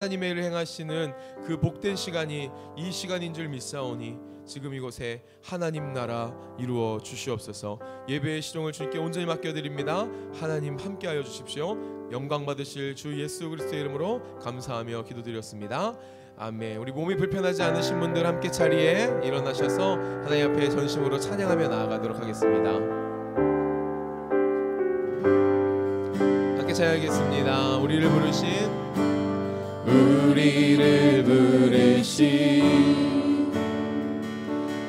하나님의 일을 행하시는 그 복된 시간이 이 시간인 줄 믿사오니 지금 이곳에 하나님 나라 이루어 주시옵소서. 예배의 시종을 주님께 온전히 맡겨드립니다. 하나님 함께하여 주십시오. 영광 받으실 주 예수 그리스도의 이름으로 감사하며 기도드렸습니다. 아멘. 우리 몸이 불편하지 않으신 분들 함께 자리에 일어나셔서 하나님 앞에 전심으로 찬양하며 나아가도록 하겠습니다. 함께 찬양하겠습니다. 우리를 부르신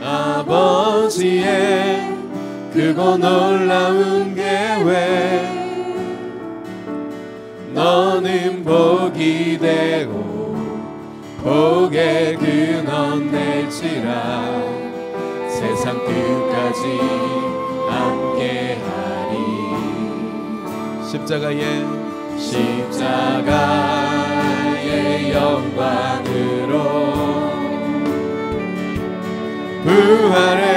아버지의 크고 놀라운 계획, 너는 복이 되고 복의 근원 될지라. 세상 끝까지 함께하리. 십자가의 영광으로 부활의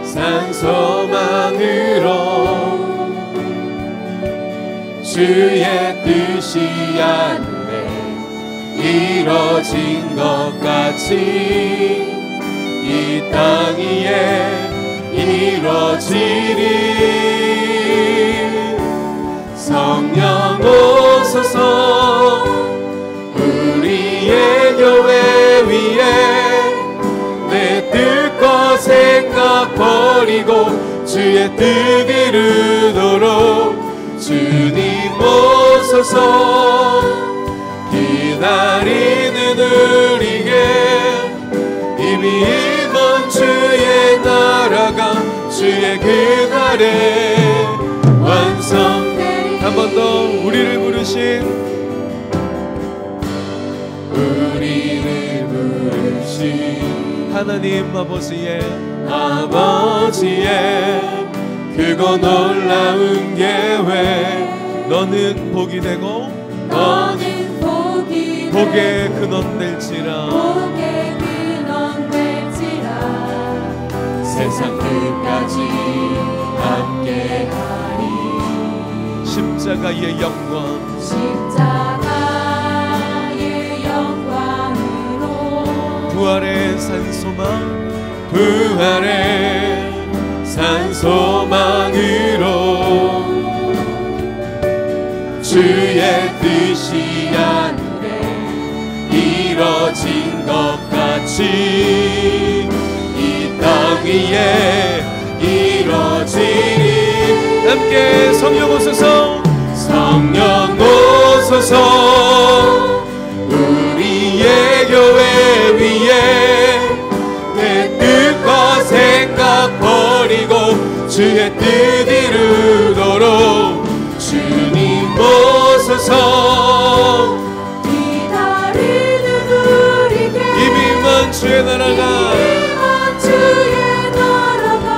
산소망으로 주의 뜻이 하늘에 이뤄진 것 같이 이 땅 위에 이뤄지리. 성령 오소서 우리의 교회 위에 내 뜻과 생각 버리고 주의 뜻 이루도록 주님 오소서. 기다리는 우리에게 이미 임한 주의 나라가 주의 그날에 완성. 한 번 더 우리를 부르신 하나님 아버지의 크고 놀라운 계획, 너는 복이 되고 복의 근원 될지라. 세상 끝까지 함께하리. 십자가의 영광으로 부활의 산소망으로 주의 뜻이 하늘에 이뤄진 것 같이 이 땅 위에 이뤄지리. 함께 성령 오소서 우리의 교회 위에 내 뜻과 생각 버리고 주의 뜻 이루도록 주님 오소서. 기다리는 우리에게 이미 임한 주의 나라가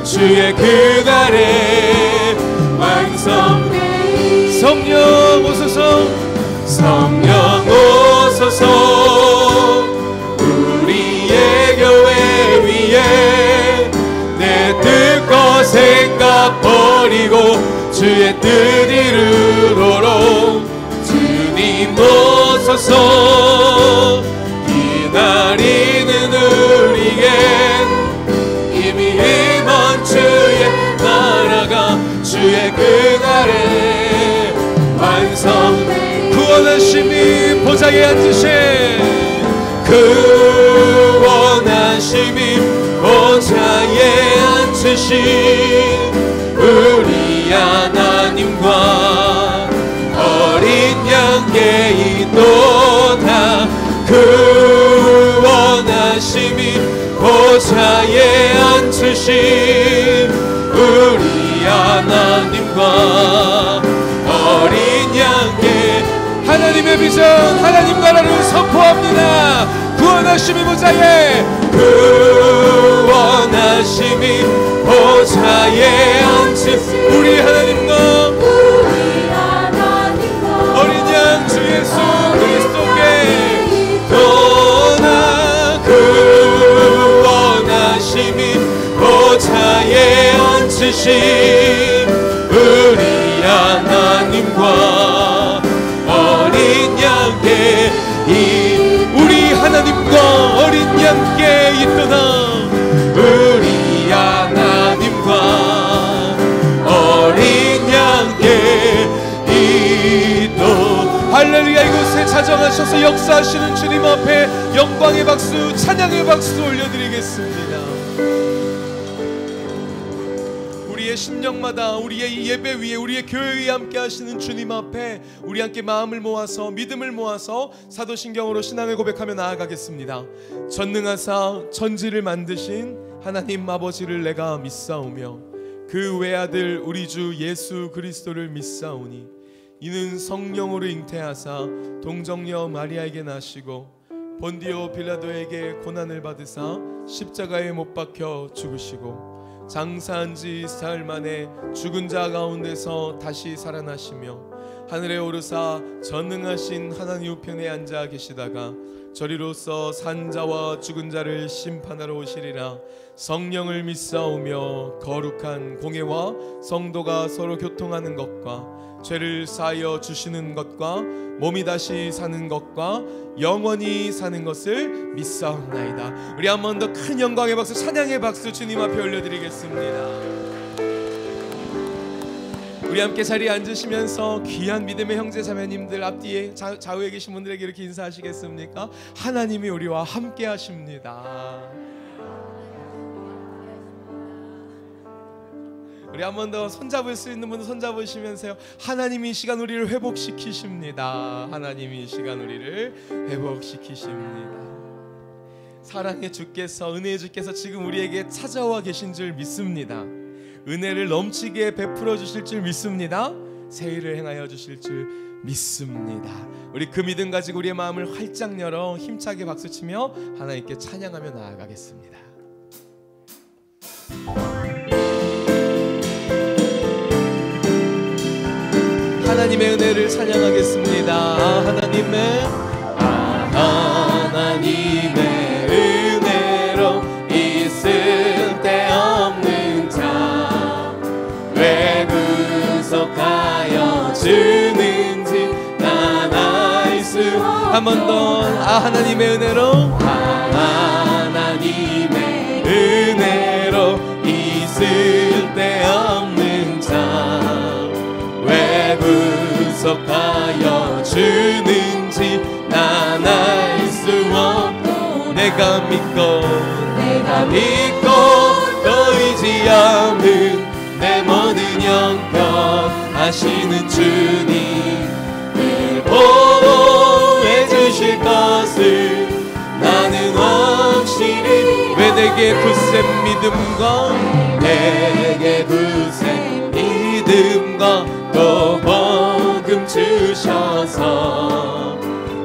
주의 그날에 완성되리. 성령 오소서 우리의 교회 위에 내 뜻과 생각 버리고 주의 뜻 이루도록 주님 오소서. 기다리는 우리에게 이미 임한 주의 나라가 주의 그날에 완성. 구원하심이 보좌에 앉으신 우리 하나님과 어린 양께 있도다. 구원하심이 보좌에 앉으신 우리 하나님과 어린 양께 하나님의 비전 하나님 나라를 선포합니다. 구원하심이 보좌에 앉으신 우리 하나님과 어린 양 주 예수 그리스도께 떠나 구원하심이 보좌에 앉으신 우리 하나님과 어린 양께 우리 하나님과 어린 양께 있도다. 우리 하나님과 어린 양께 있도다. 할렐루야. 이곳에 자정하셔서 역사하시는 주님 앞에 영광의 박수, 찬양의 박수 올려드리겠습니다. 우리의 심령마다, 우리의 예배 위에, 우리의 교회 위에 함께 하시는 주님 앞에 우리 함께 마음을 모아서, 믿음을 모아서 사도신경으로 신앙을 고백하며 나아가겠습니다. 전능하사 천지를 만드신 하나님 아버지를 내가 믿사오며 그 외아들 우리 주 예수 그리스도를 믿사오니 이는 성령으로 잉태하사 동정녀 마리아에게 나시고 본디오 빌라도에게 고난을 받으사 십자가에 못 박혀 죽으시고 장사한 지 사흘 만에 죽은 자 가운데서 다시 살아나시며 하늘에 오르사 전능하신 하나님 우편에 앉아 계시다가 저리로서 산 자와 죽은 자를 심판하러 오시리라. 성령을 믿사오며 거룩한 공예와 성도가 서로 교통하는 것과 죄를 사하여 주시는 것과 몸이 다시 사는 것과 영원히 사는 것을 믿사옵나이다. 우리 한 번 더 큰 영광의 박수, 찬양의 박수 주님 앞에 올려드리겠습니다. 우리 함께 자리에 앉으시면서 귀한 믿음의 형제 자매님들 앞뒤에 좌우에 계신 분들에게 이렇게 인사하시겠습니까? 하나님이 우리와 함께 하십니다. 우리 한 번 더 손잡을 수 있는 분은 손잡으시면서요, 하나님이 이 시간 우리를 회복시키십니다. 하나님이 이 시간 우리를 회복시키십니다. 사랑의 주께서, 은혜의 주께서 지금 우리에게 찾아와 계신 줄 믿습니다. 은혜를 넘치게 베풀어 주실 줄 믿습니다. 새 일을 행하여 주실 줄 믿습니다. 우리 그 믿음 가지고 우리의 마음을 활짝 열어 힘차게 박수치며 하나님께 찬양하며 나아가겠습니다. 하나님의 은혜를 찬양하겠습니다. 하나님의 은혜로 있을 데 없는 자 왜 구속하여 주는지 난 알 수. 한 번 더. 하나님의 은혜로, 하나님의 은혜로 있을 데 없는 자 왜 구속하여 주는지 난 알 수 없고 내가 믿고 또 의지하는 내 모든 형편 하시는 주님을 보호해 주실 것을 나는 확실히. 왜 내게 굳센 믿음과 또 복음 주셔서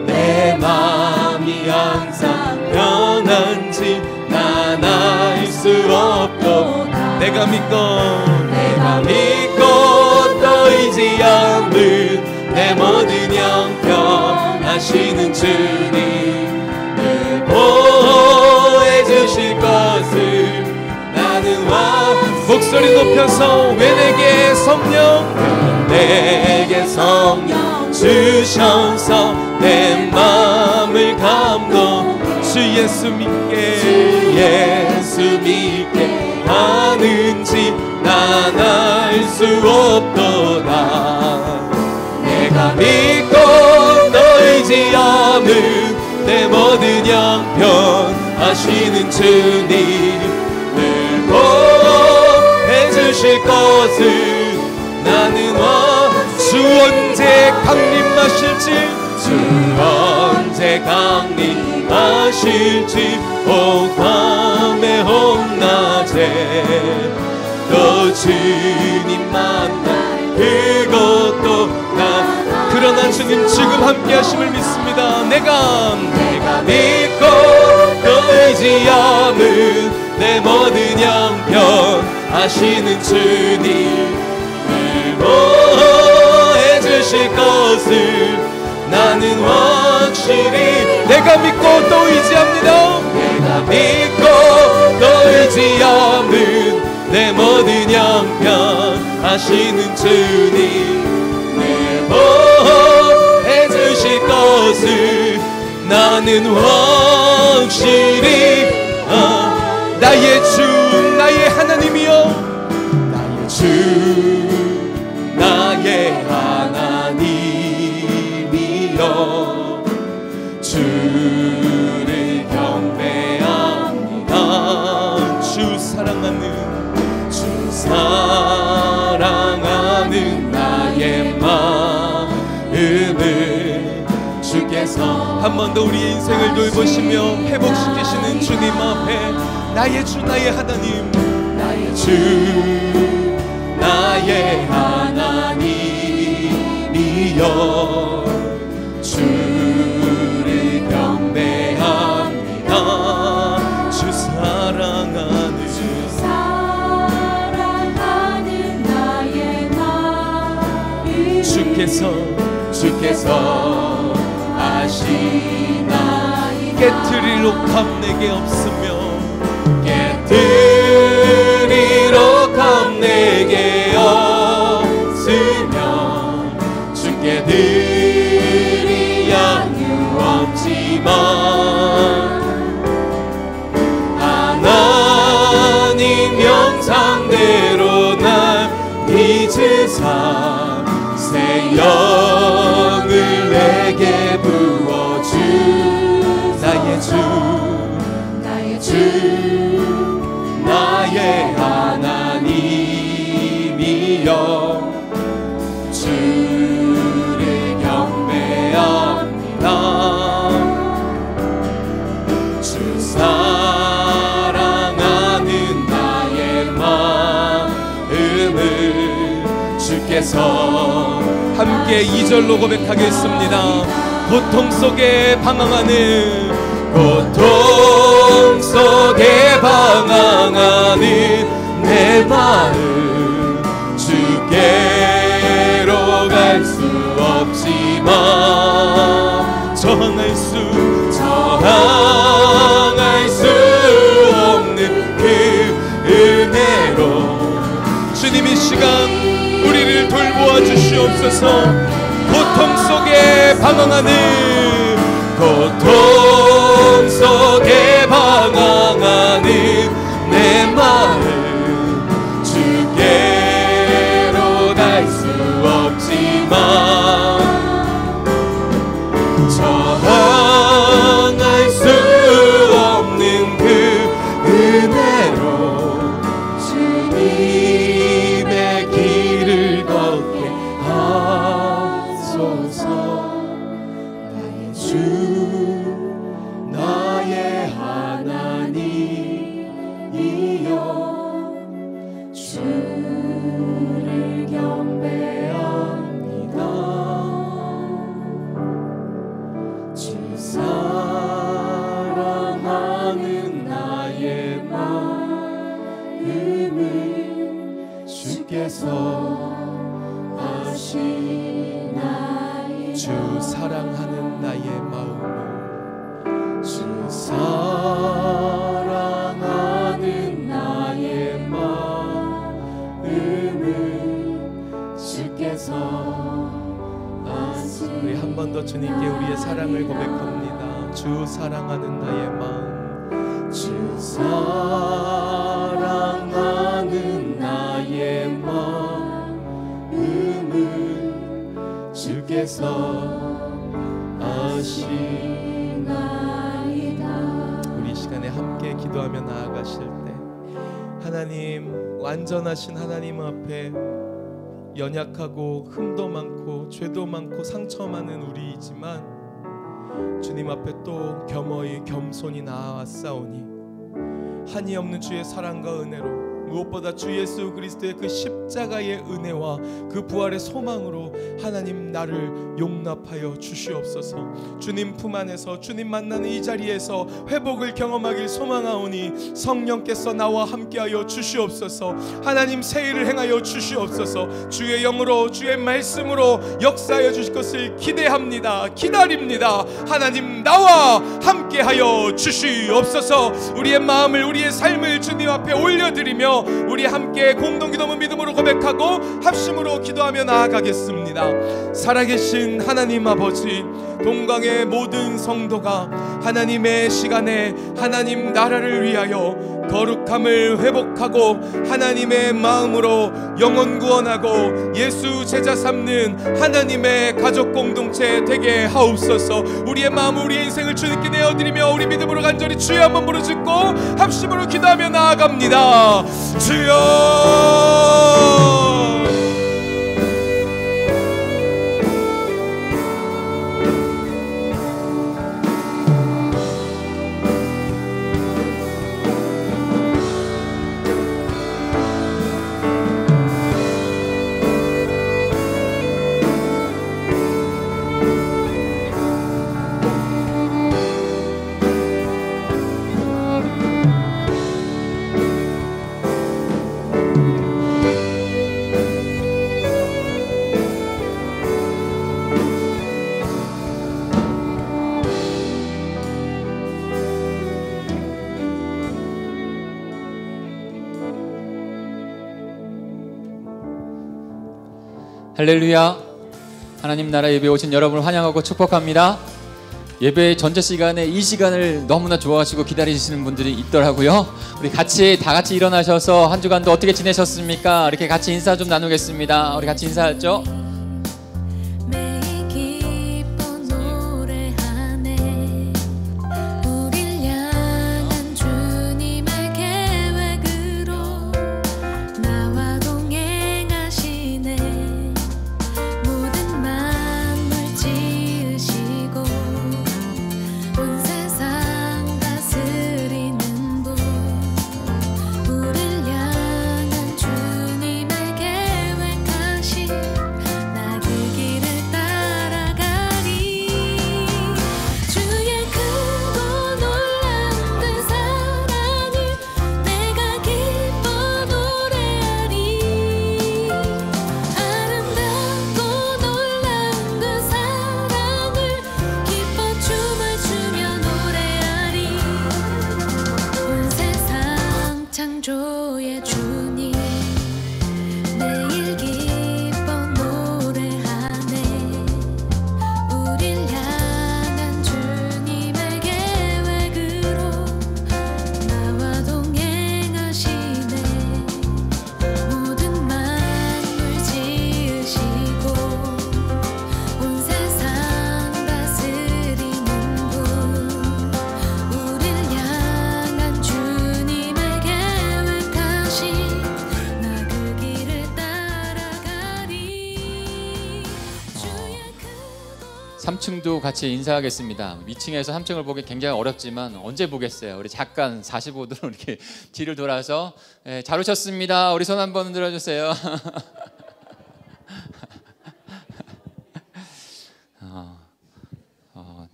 내 마음이 항상 편한지 난 알 수 없고 내가 믿고 또 의지하는 내 모든 형편 하시는 주님을 보호해 주실 것을 나는 목소리 높여서 왜 내게 성령 주셔서 내 마음을 감동 주 예수 믿게 하는지 난 알 수 없도다. 내가 믿고 너 의지하는 내 모든 형편 하시는 주님을 보호해 주실 것을 나는 주 언제 강림하실지 밤에 홍낮에 또 주님 만나 그것도 나. 그러나 주님 지금 함께 하심을 믿습니다. 내가 믿고 또 의지하는 내 모든 형편 하시는 주님을 보호해 주실 것을 나는 확실히 내가 믿고 또 의지합니다. 내가 믿고 또 의지하는 내 모든 형편 하시는 주님을 보호해 주실 것을 나는 확실히 나의 주 나의 하나님이여 나의 주 나의 하나님이여 주를 경배합니다. 주 사랑하는 나의 마음을 주께서 한 번 더 우리의 인생을 돌보시며 회복시키시는 주님 앞에 나의 주 나의 하나님 나의 주 나의 하나님이여 주를 경배합니다. 주 사랑하는 나의 마음 주께서 아시나 깨트릴 옥합 내게 없으며 깨트릴 옥합 내게 없으며 주께 드릴 양유 없지만 하나님 형상대로 날 잊으사 새 영을 내게 부어주 나의 주 나의 하나님이여 주를 경배합니다. 주 사랑하는 나의 마음을 주께서 함께 2절로 고백하겠습니다. 고통 속에 방황하는 내 마음 주께로 갈 수 없지만 저항할 수 없는 그 은혜로 주님 이 시간 우리를 돌보아 주시옵소서. 고통 속에 방황하는 내 마음 주께로 갈 수 없지만 저항할 수 없는 그 은혜로 주님의 길을 걷게 하소서. 나의 주 나의 하나님이여 주를 경배합니다. 주 사랑하는 나의 마음을 주께서 아시나이다. 주 사랑하는 나의 마음을 주 사랑하는 나의 마음을 주께서 아시나이다. 우리 한 번 더 주님께 우리의 사랑을 고백합니다. 주 사랑하는 나의 마음 주 사랑하는 나의 마음을 주께서 아시나이다. 우리 시간에 함께 기도하며 나아가실 때 하나님 완전하신 하나님 앞에 연약하고 흠도 많고 죄도 많고 상처 많은 우리이지만 주님 앞에 또 겸허히 겸손히 나아왔사오니 한이 없는 주의 사랑과 은혜로 무엇보다 주 예수 그리스도의 그 십자가의 은혜와 그 부활의 소망으로 하나님 나를 용납하여 주시옵소서. 주님 품 안에서 주님 만나는 이 자리에서 회복을 경험하길 소망하오니 성령께서 나와 함께하여 주시옵소서. 하나님 새 일을 행하여 주시옵소서. 주의 영으로 주의 말씀으로 역사하여 주실 것을 기대합니다. 기다립니다. 하나님 나와 함께하여 주시옵소서. 우리의 마음을 우리의 삶을 주님 앞에 올려드리며 주시며 우리 함께 공동기도문 믿음으로 고백하고 합심으로 기도하며 나아가겠습니다. 살아계신 하나님 아버지, 동강의 모든 성도가 하나님의 시간에 하나님 나라를 위하여 거룩함을 회복하고 하나님의 마음으로 영혼 구원하고 예수 제자 삼는 하나님의 가족 공동체 되게 하옵소서. 우리의 마음, 우리의 인생을 주님께 내어드리며 우리 믿음으로 간절히 주여 한번 부르짖고 합심으로 기도하며 나아갑니다. 주여. 할렐루야. 하나님 나라 예배에 오신 여러분을 환영하고 축복합니다. 예배 전체 시간에 이 시간을 너무나 좋아하시고 기다리시는 분들이 있더라고요. 우리 다 같이 일어나셔서 한 주간도 어떻게 지내셨습니까? 이렇게 같이 인사 좀 나누겠습니다. 우리 같이 인사하죠. 삼층도 같이 인사하겠습니다. 위층에서 3층을 보기 굉장히 어렵지만 언제 보겠어요. 우리 잠깐 45도로 이렇게 뒤를 돌아서 잘 오셨습니다. 우리 손 한번 들어주세요.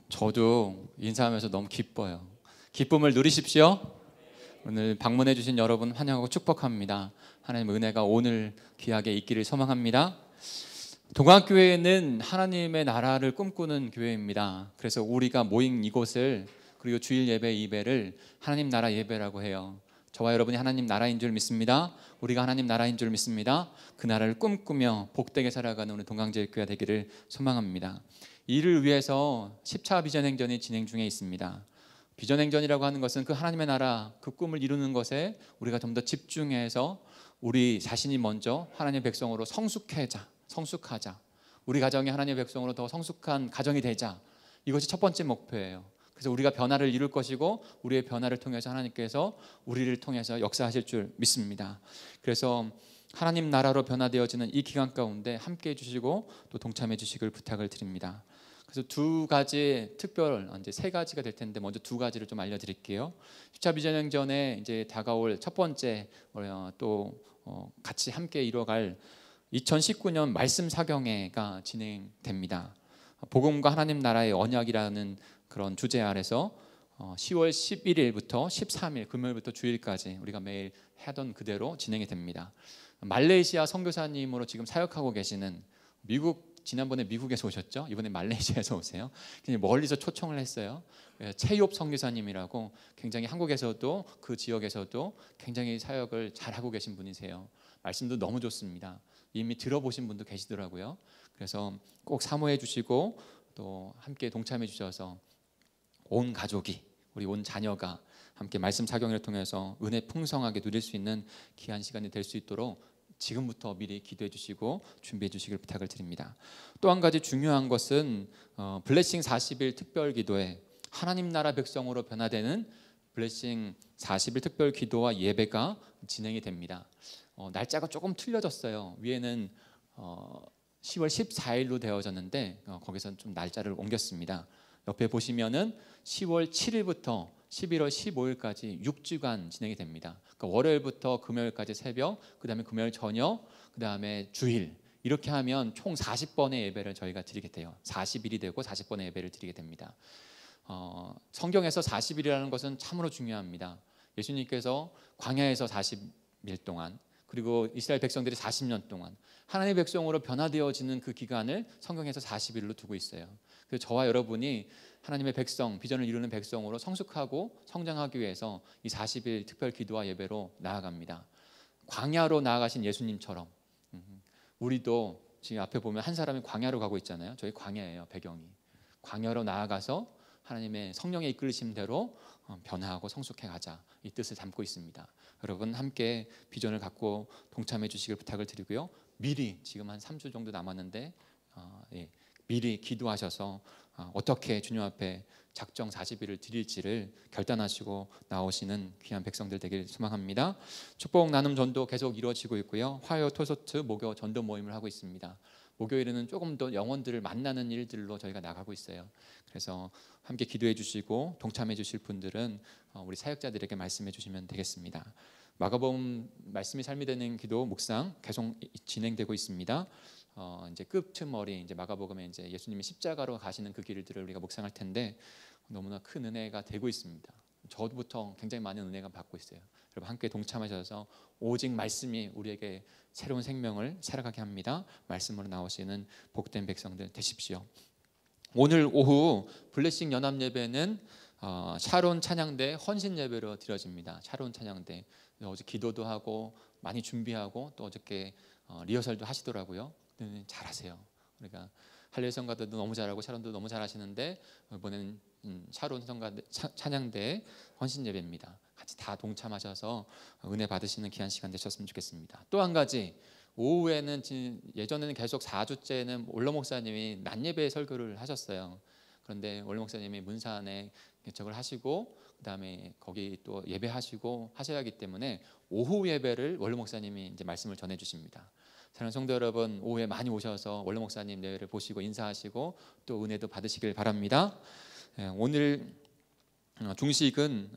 저도 인사하면서 너무 기뻐요. 기쁨을 누리십시오. 오늘 방문해 주신 여러분 환영하고 축복합니다. 하나님의 은혜가 오늘 귀하게 있기를 소망합니다. 동학교회는 하나님의 나라를 꿈꾸는 교회입니다. 그래서 우리가 모인 이곳을, 그리고 주일 예배 2배를 하나님 나라 예배라고 해요. 저와 여러분이 하나님 나라인 줄 믿습니다. 우리가 하나님 나라인 줄 믿습니다. 그 나라를 꿈꾸며 복되게 살아가는 우리 동강제일교회가 되기를 소망합니다. 이를 위해서 10차 비전행전이 진행 중에 있습니다. 비전행전이라고 하는 것은 그 하나님의 나라, 그 꿈을 이루는 것에 우리가 좀 더 집중해서 우리 자신이 먼저 하나님의 백성으로 성숙하자. 우리 가정이 하나님의 백성으로 더 성숙한 가정이 되자. 이것이 첫 번째 목표예요. 그래서 우리가 변화를 이룰 것이고 우리의 변화를 통해서 하나님께서 우리를 통해서 역사하실 줄 믿습니다. 그래서 하나님 나라로 변화되어지는 이 기간 가운데 함께해 주시고 또 동참해 주시길 부탁을 드립니다. 그래서 두 가지 특별, 이제 세 가지가 될 텐데 먼저 두 가지를 좀 알려드릴게요. 10차 비전행전에 이제 다가올 첫 번째 같이 함께 이뤄갈 2019년 말씀 사경회가 진행됩니다. 복음과 하나님 나라의 언약이라는 그런 주제 아래서 10월 11일부터 13일 금요일부터 주일까지 우리가 매일 하던 그대로 진행이 됩니다. 말레이시아 선교사님으로 지금 사역하고 계시는 미국 지난번에 미국에서 오셨죠? 이번에 말레이시아에서 오세요. 그냥 멀리서 초청을 했어요. 최엽 선교사님이라고 굉장히 한국에서도 그 지역에서도 굉장히 사역을 잘하고 계신 분이세요. 말씀도 너무 좋습니다. 이미 들어보신 분도 계시더라고요. 그래서 꼭 사모해 주시고 또 함께 동참해 주셔서 온 가족이, 우리 온 자녀가 함께 말씀 작용을 통해서 은혜 풍성하게 누릴 수 있는 귀한 시간이 될 수 있도록 지금부터 미리 기도해 주시고 준비해 주시길 부탁을 드립니다. 또 한 가지 중요한 것은 블레싱 40일 특별 기도에 하나님 나라 백성으로 변화되는 블레싱 40일 특별 기도와 예배가 진행이 됩니다. 날짜가 조금 틀려졌어요. 위에는 10월 14일로 되어졌는데 거기서 좀 날짜를 옮겼습니다. 옆에 보시면은 10월 7일부터 11월 15일까지 6주간 진행이 됩니다. 그러니까 월요일부터 금요일까지 새벽, 그다음에 금요일 저녁, 그다음에 주일, 이렇게 하면 총 40번의 예배를 저희가 드리게 돼요. 40일이 되고 40번의 예배를 드리게 됩니다. 성경에서 40일이라는 것은 참으로 중요합니다. 예수님께서 광야에서 40일 동안, 그리고 이스라엘 백성들이 40년 동안 하나님의 백성으로 변화되어지는 그 기간을 성경에서 40일로 두고 있어요. 그래서 저와 여러분이 하나님의 백성, 비전을 이루는 백성으로 성숙하고 성장하기 위해서 이 40일 특별 기도와 예배로 나아갑니다. 광야로 나아가신 예수님처럼 우리도 지금 앞에 보면 한 사람이 광야로 가고 있잖아요. 저희 광야예요, 배경이. 광야로 나아가서 하나님의 성령의 이끌리심대로 변화하고 성숙해 가자, 이 뜻을 담고 있습니다. 여러분 함께 비전을 갖고 동참해 주시길 부탁을 드리고요. 미리 지금 한 3주 정도 남았는데 미리 기도하셔서 어떻게 주님 앞에 작정 40일을 드릴지를 결단하시고 나오시는 귀한 백성들 되길 소망합니다. 축복 나눔 전도 계속 이루어지고 있고요. 화요 토소트 목요 전도 모임을 하고 있습니다. 목요일에는 조금 더 영혼들을 만나는 일들로 저희가 나가고 있어요. 그래서 함께 기도해 주시고 동참해 주실 분들은 우리 사역자들에게 말씀해 주시면 되겠습니다. 마가복음 말씀이 삶이 되는 기도 묵상 계속 진행되고 있습니다. 이제 끝머리 이제 마가복음에 이제 예수님이 십자가로 가시는 그 길들을 우리가 묵상할 텐데 너무나 큰 은혜가 되고 있습니다. 저부터 굉장히 많은 은혜가 받고 있어요. 여러분 함께 동참하셔서 오직 말씀이 우리에게 새로운 생명을 살아가게 합니다. 말씀으로 나오시는 복된 백성들 되십시오. 오늘 오후 블레싱 연합 예배는 샤론 찬양대 헌신 예배로 드려집니다. 샤론 찬양대 어제 기도도 하고 많이 준비하고 또 어저께 리허설도 하시더라고요. 잘하세요. 그러니까 할례 성가들도 너무 잘하고 샤론도 너무 잘하시는데 이번에는 샤론 성가 찬양대 헌신 예배입니다. 같이 다 동참하셔서 은혜 받으시는 귀한 시간 되셨으면 좋겠습니다. 또 한 가지 오후에는 예전에는 계속 4주째는 올로 목사님이 낮 예배 설교를 하셨어요. 그런데 올로 목사님이 문산에 개척을 하시고 그다음에 거기 또 예배하시고 하셔야 하기 때문에 오후 예배를 원로 목사님이 이제 말씀을 전해 주십니다. 사랑하는 성도 여러분, 오후에 많이 오셔서 원로 목사님 예배를 보시고 인사하시고 또 은혜도 받으시길 바랍니다. 오늘 중식은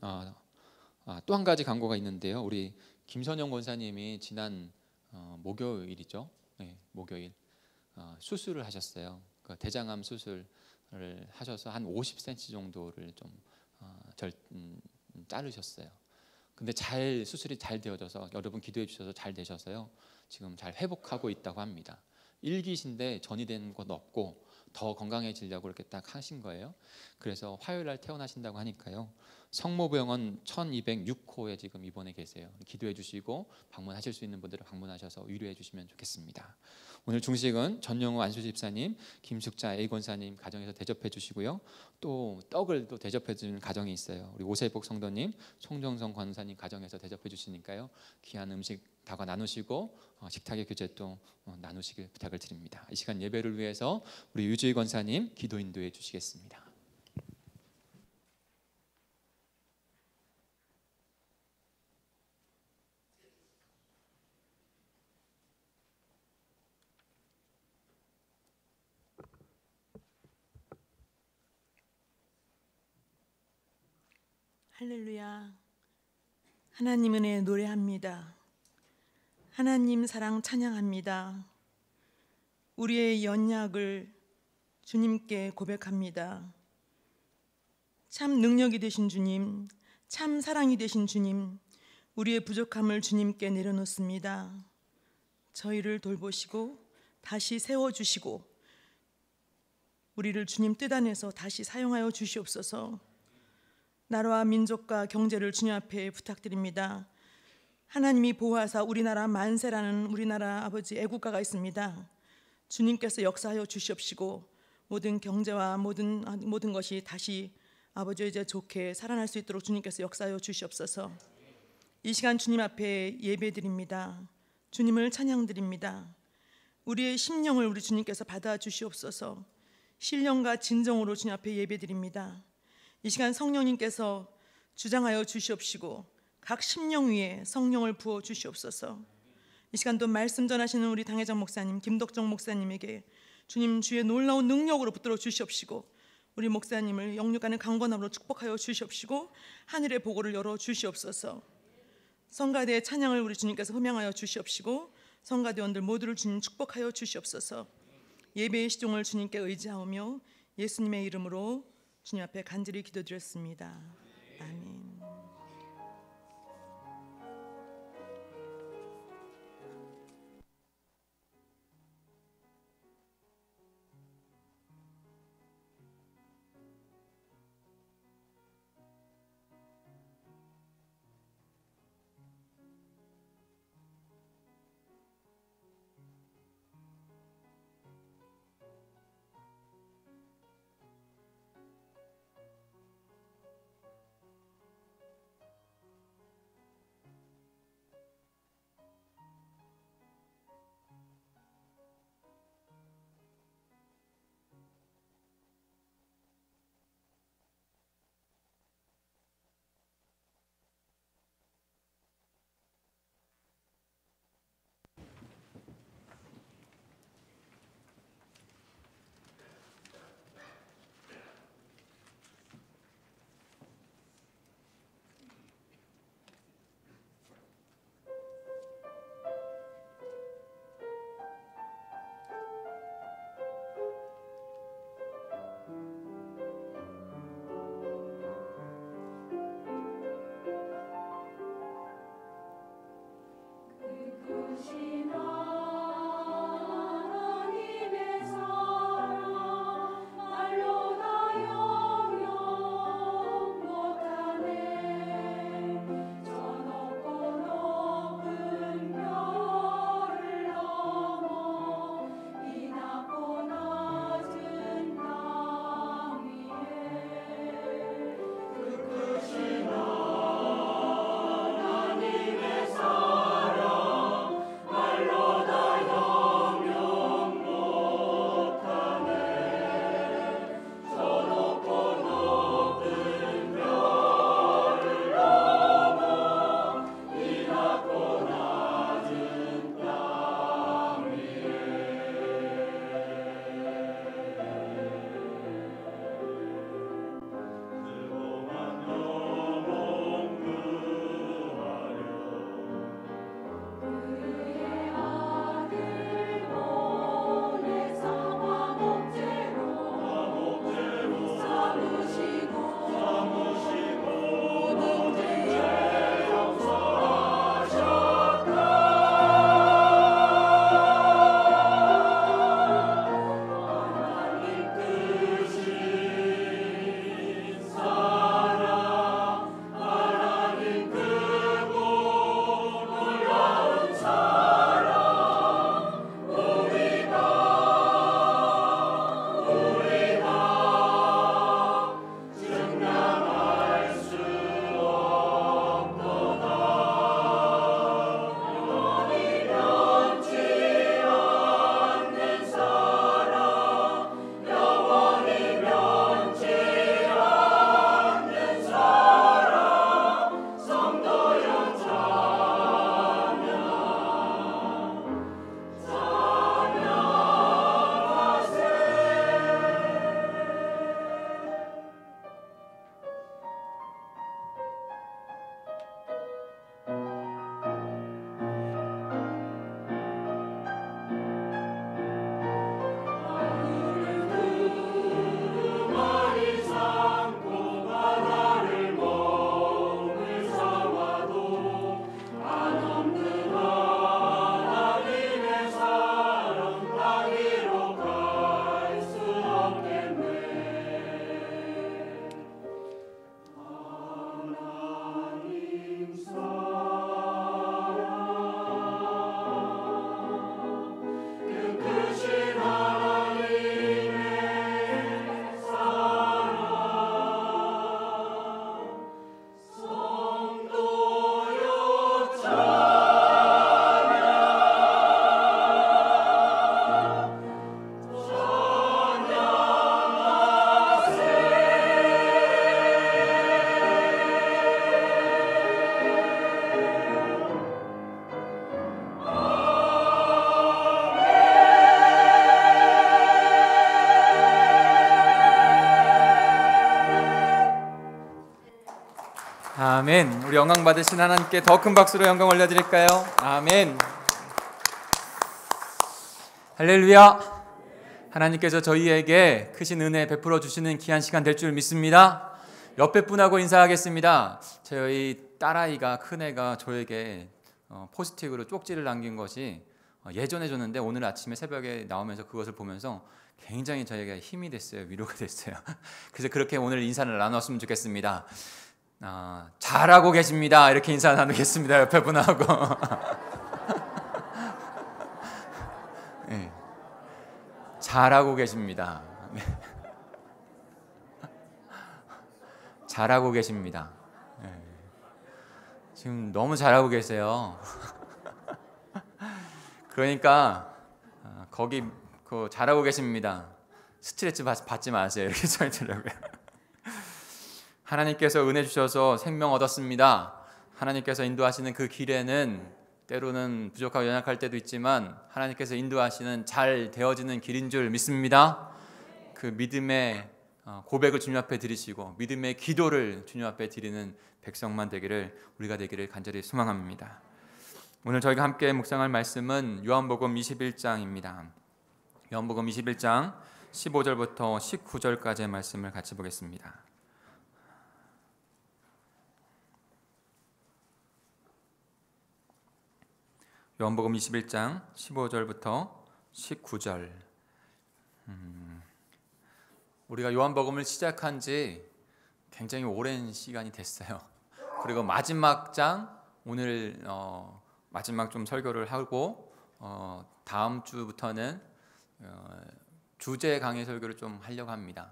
또 한 가지 광고가 있는데요. 우리 김선영 권사님이 지난 목요일이죠. 네, 목요일 수술을 하셨어요. 그 대장암 수술을 하셔서 한 50cm 정도를 좀 자르셨어요. 근데 수술이 잘 되어져서 여러분 기도해 주셔서 잘 되셔서요. 지금 잘 회복하고 있다고 합니다. 1기신데 전이 된 건 없고 더 건강해지려고 이렇게 딱 하신 거예요. 그래서 화요일 날 퇴원하신다고 하니까요. 성모병원 1206호에 지금 입원해 계세요. 기도해 주시고 방문하실 수 있는 분들은 방문하셔서 위로해 주시면 좋겠습니다. 오늘 중식은 전영우 안수 집사님, 김숙자 A 권사님 가정에서 대접해 주시고요. 또 떡을 또 대접해 주는 가정이 있어요. 우리 오세복 성도님, 송정성 권사님 가정에서 대접해 주시니까요. 귀한 음식 다가 나누시고 식탁의 교제 또 나누시길 부탁을 드립니다. 이 시간 예배를 위해서 우리 유주희 권사님 기도 인도해 주시겠습니다. 할렐루야. 하나님 은혜 노래합니다. 하나님 사랑 찬양합니다. 우리의 연약을 주님께 고백합니다. 참 능력이 되신 주님, 참 사랑이 되신 주님, 우리의 부족함을 주님께 내려놓습니다. 저희를 돌보시고 다시 세워주시고 우리를 주님 뜻 안에서 다시 사용하여 주시옵소서. 나라와 민족과 경제를 주님 앞에 부탁드립니다. 하나님이 보호하사 우리나라 만세라는 우리나라 아버지 애국가가 있습니다. 주님께서 역사하여 주시옵시고 모든 경제와 모든 것이 다시 아버지 이제 좋게 살아날 수 있도록 주님께서 역사하여 주시옵소서. 이 시간 주님 앞에 예배드립니다. 주님을 찬양드립니다. 우리의 심령을 우리 주님께서 받아 주시옵소서. 신령과 진정으로 주님 앞에 예배드립니다. 이 시간 성령님께서 주장하여 주시옵시고 각 심령 위에 성령을 부어 주시옵소서. 이 시간도 말씀 전하시는 우리 당회장 목사님 김덕정 목사님에게 주님 주의 놀라운 능력으로 붙들어 주시옵시고 우리 목사님을 영육간의 강건함으로 축복하여 주시옵시고 하늘의 보고를 열어 주시옵소서. 성가대의 찬양을 우리 주님께서 흠양하여 주시옵시고 성가대원들 모두를 주님 축복하여 주시옵소서. 예배의 시종을 주님께 의지하오며 예수님의 이름으로 주님 앞에 간절히 기도드렸습니다. 아멘. 아멘. 우리 영광 받으신 하나님께 더 큰 박수로 영광 올려드릴까요? 아멘. 할렐루야. 하나님께서 저희에게 크신 은혜 베풀어 주시는 귀한 시간 될 줄 믿습니다. 옆에 분하고 인사하겠습니다. 저희 딸아이가, 큰애가 저에게 포스트잇으로 쪽지를 남긴 것이 예전에 줬는데 오늘 아침에 새벽에 나오면서 그것을 보면서 굉장히 저에게 힘이 됐어요. 위로가 됐어요. 그래서 그렇게 오늘 인사를 나눴으면 좋겠습니다. 잘하고 계십니다. 이렇게 인사 나누겠습니다. 옆에 분하고. 네. 잘하고 계십니다. 네. 잘하고 계십니다. 네. 지금 너무 잘하고 계세요. 그러니까 거기 잘하고 계십니다. 스트레스 받지 마세요. 이렇게 써있더라고요. 하나님께서 은혜 주셔서 생명 얻었습니다. 하나님께서 인도하시는 그 길에는 때로는 부족하고 연약할 때도 있지만 하나님께서 인도하시는 잘 되어지는 길인 줄 믿습니다. 그 믿음의 고백을 주님 앞에 드리시고 믿음의 기도를 주님 앞에 드리는 백성만 되기를, 우리가 되기를 간절히 소망합니다. 오늘 저희가 함께 묵상할 말씀은 요한복음 21장입니다. 요한복음 21장 15절부터 19절까지의 말씀을 같이 보겠습니다. 요한복음 21장 15절부터 19절. 우리가 요한복음을 시작한 지 굉장히 오랜 시간이 됐어요. 그리고 마지막 장, 오늘 마지막 좀 설교를 하고 다음 주부터는 주제 강의 설교를 좀 하려고 합니다.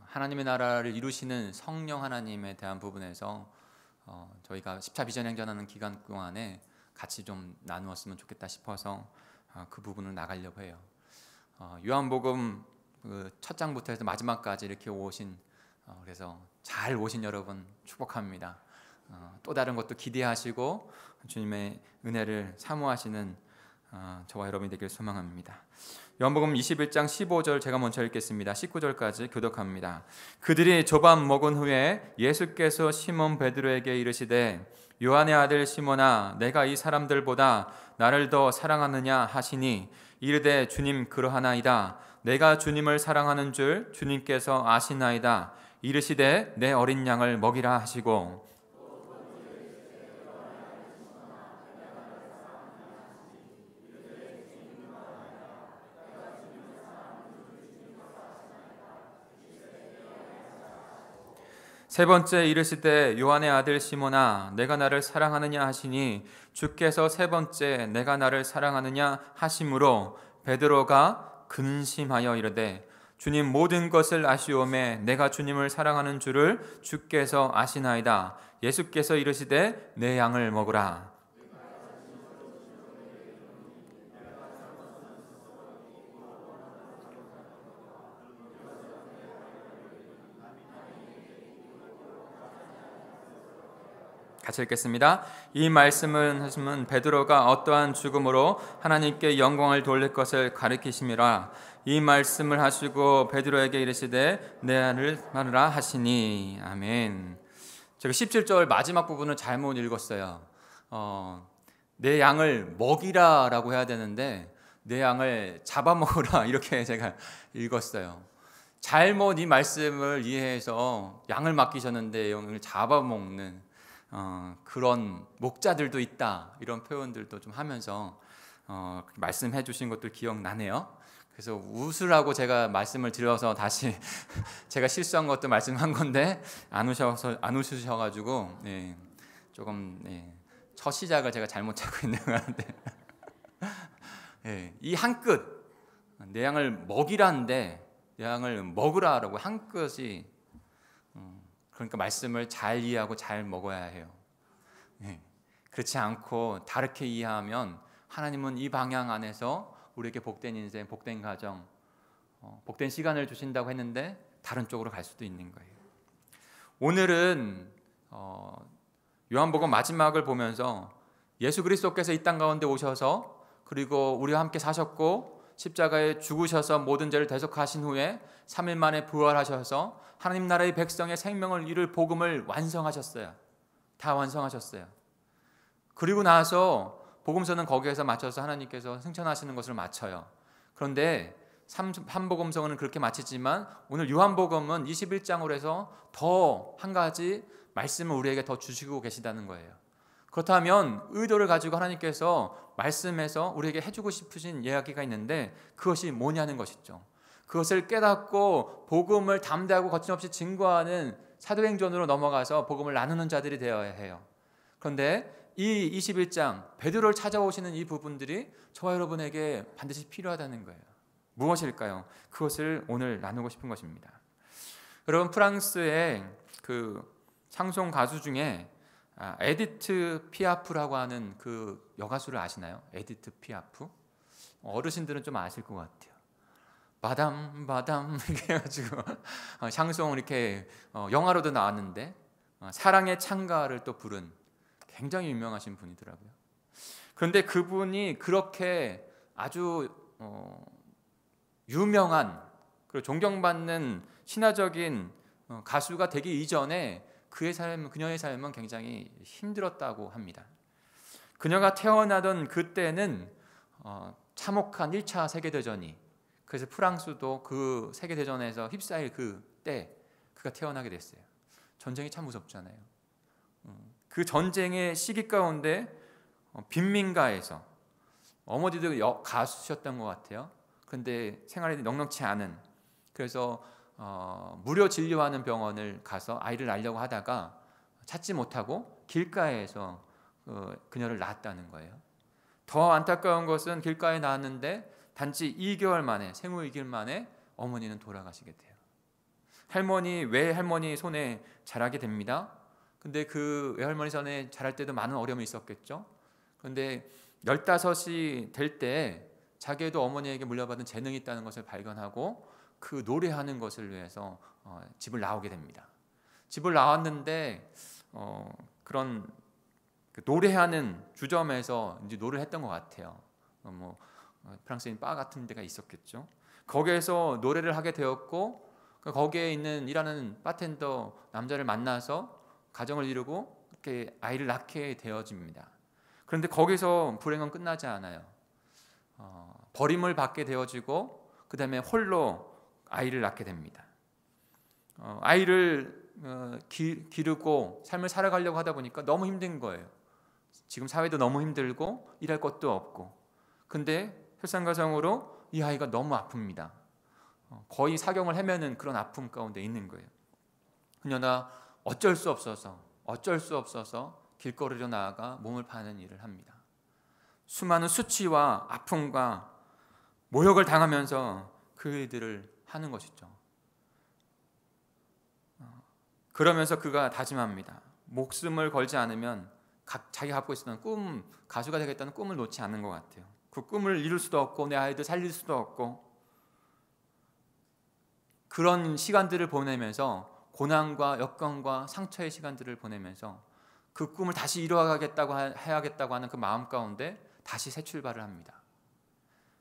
하나님의 나라를 이루시는 성령 하나님에 대한 부분에서 저희가 10차 비전 행전하는 기간 동안에 같이 좀 나누었으면 좋겠다 싶어서 그 부분을 나가려고 해요. 요한복음 첫 장부터 해서 마지막까지 이렇게 오신, 그래서 잘 오신 여러분 축복합니다. 또 다른 것도 기대하시고 주님의 은혜를 사모하시는 저와 여러분이 되길 소망합니다. 요한복음 21장 15절 제가 먼저 읽겠습니다. 19절까지 교독합니다. 그들이 조밥 먹은 후에 예수께서 시몬 베드로에게 이르시되 요한의 아들 시몬아, 내가 이 사람들보다 나를 더 사랑하느냐 하시니 이르되 주님 그러하나이다. 내가 주님을 사랑하는 줄 주님께서 아시나이다. 이르시되 내 어린 양을 먹이라 하시고 세 번째 이르시되 요한의 아들 시몬아, 내가 나를 사랑하느냐 하시니 주께서 세 번째 내가 나를 사랑하느냐 하심으로 베드로가 근심하여 이르되 주님 모든 것을 아시오매 내가 주님을 사랑하는 줄을 주께서 아시나이다. 예수께서 이르시되 내 양을 먹으라. 같이 읽겠습니다. 이 말씀은 하시면 베드로가 어떠한 죽음으로 하나님께 영광을 돌릴 것을 가리키심이라. 이 말씀을 하시고 베드로에게 이르시되 내 양을 먹으라 하시니. 아멘. 제가 17절 마지막 부분을 잘못 읽었어요. 내 양을 먹이라라고 해야 되는데 내 양을 잡아먹으라 이렇게 제가 읽었어요. 잘못 이 말씀을 이해해서 양을 맡기셨는데 양을 잡아먹는 그런 목자들도 있다, 이런 표현들도 좀 하면서 말씀해 주신 것들 기억나네요. 그래서 웃으라고 제가 말씀을 드려서 다시 제가 실수한 것도 말씀한 건데 안 웃으셔가지고 조금 첫 시작을 제가 잘못 잡고 있는 것 같은데 이 한 끝, 내 양을 먹이라는데 내 양을 먹으라라고 한 끝이 그러니까 말씀을 잘 이해하고 잘 먹어야 해요. 그렇지 않고 다르게 이해하면 하나님은 이 방향 안에서 우리에게 복된 인생, 복된 가정, 복된 시간을 주신다고 했는데 다른 쪽으로 갈 수도 있는 거예요. 오늘은 요한복음 마지막을 보면서 예수 그리스도께서 이 땅 가운데 오셔서 그리고 우리와 함께 사셨고 십자가에 죽으셔서 모든 죄를 대속하신 후에 3일 만에 부활하셔서 하나님 나라의 백성의 생명을 이룰 복음을 완성하셨어요. 다 완성하셨어요. 그리고 나서 복음서는 거기에서 맞춰서 하나님께서 승천하시는 것을 맞춰요. 그런데 삼복음서는 그렇게 마치지만 오늘 요한복음은 21장으로 해서 더 한 가지 말씀을 우리에게 더 주시고 계시다는 거예요. 그렇다면 의도를 가지고 하나님께서 말씀에서 우리에게 해주고 싶으신 이야기가 있는데 그것이 뭐냐는 것이죠. 그것을 깨닫고 복음을 담대하고 거침없이 증거하는 사도행전으로 넘어가서 복음을 나누는 자들이 되어야 해요. 그런데 이 21장 베드로를 찾아오시는 이 부분들이 저와 여러분에게 반드시 필요하다는 거예요. 무엇일까요? 그것을 오늘 나누고 싶은 것입니다. 여러분, 프랑스의 그 샹송 가수 중에 에디트 피아프라고 하는 그 여가수를 아시나요? 에디트 피아프? 어르신들은 좀 아실 것 같아요. 바담 바담 이렇게 해가지고 샹송 이렇게 영화로도 나왔는데 사랑의 찬가를 또 부른 굉장히 유명하신 분이더라고요. 그런데 그분이 그렇게 아주 유명한 그리고 존경받는 신화적인 가수가 되기 이전에 그녀의 삶은 굉장히 힘들었다고 합니다. 그녀가 태어나던 그때는 참혹한 1차 세계대전이, 그래서 프랑스도 그 세계대전에서 휩싸일 그때 그가 태어나게 됐어요. 전쟁이 참 무섭잖아요. 그 전쟁의 시기 가운데 빈민가에서, 어머니도 가수셨던 것 같아요. 그런데 생활이 넉넉치 않은, 그래서 무료 진료하는 병원을 가서 아이를 낳으려고 하다가 찾지 못하고 길가에서 그녀를 낳았다는 거예요. 더 안타까운 것은 길가에 낳았는데 단지 2개월 만에, 생후 2개월 만에 어머니는 돌아가시게 돼요. 외할머니 손에 자라게 됩니다. 근데 그 외할머니 손에 자랄 때도 많은 어려움이 있었겠죠. 그런데 15이 될 때 자기도 어머니에게 물려받은 재능이 있다는 것을 발견하고 그 노래하는 것을 위해서 집을 나오게 됩니다. 집을 나왔는데 그런 그 노래하는 주점에서 이제 노래를 했던 것 같아요. 프랑스인 바 같은 데가 있었겠죠. 거기에서 노래를 하게 되었고 거기에 있는 일하는 바텐더 남자를 만나서 가정을 이루고 이렇게 아이를 낳게 되어집니다. 그런데 거기서 불행은 끝나지 않아요. 버림을 받게 되어지고 그 다음에 홀로 아이를 낳게 됩니다. 아이를 기르고 삶을 살아가려고 하다 보니까 너무 힘든 거예요. 지금 사회도 너무 힘들고 일할 것도 없고, 근데 설상가상으로 이 아이가 너무 아픕니다. 거의 사경을 헤매는 그런 아픔 가운데 있는 거예요. 그러나 어쩔 수 없어서 길거리로 나아가 몸을 파는 일을 합니다. 수많은 수치와 아픔과 모욕을 당하면서 그 일들을 하는 것이죠. 그러면서 그가 다짐합니다. 목숨을 걸지 않으면 자기가 갖고 있었던 꿈, 가수가 되겠다는 꿈을 놓지 않는 것 같아요. 그 꿈을 이룰 수도 없고 내 아이들 살릴 수도 없고, 그런 시간들을 보내면서 고난과 역경과 상처의 시간들을 보내면서 그 꿈을 다시 해야겠다고 하는 그 마음 가운데 다시 새 출발을 합니다.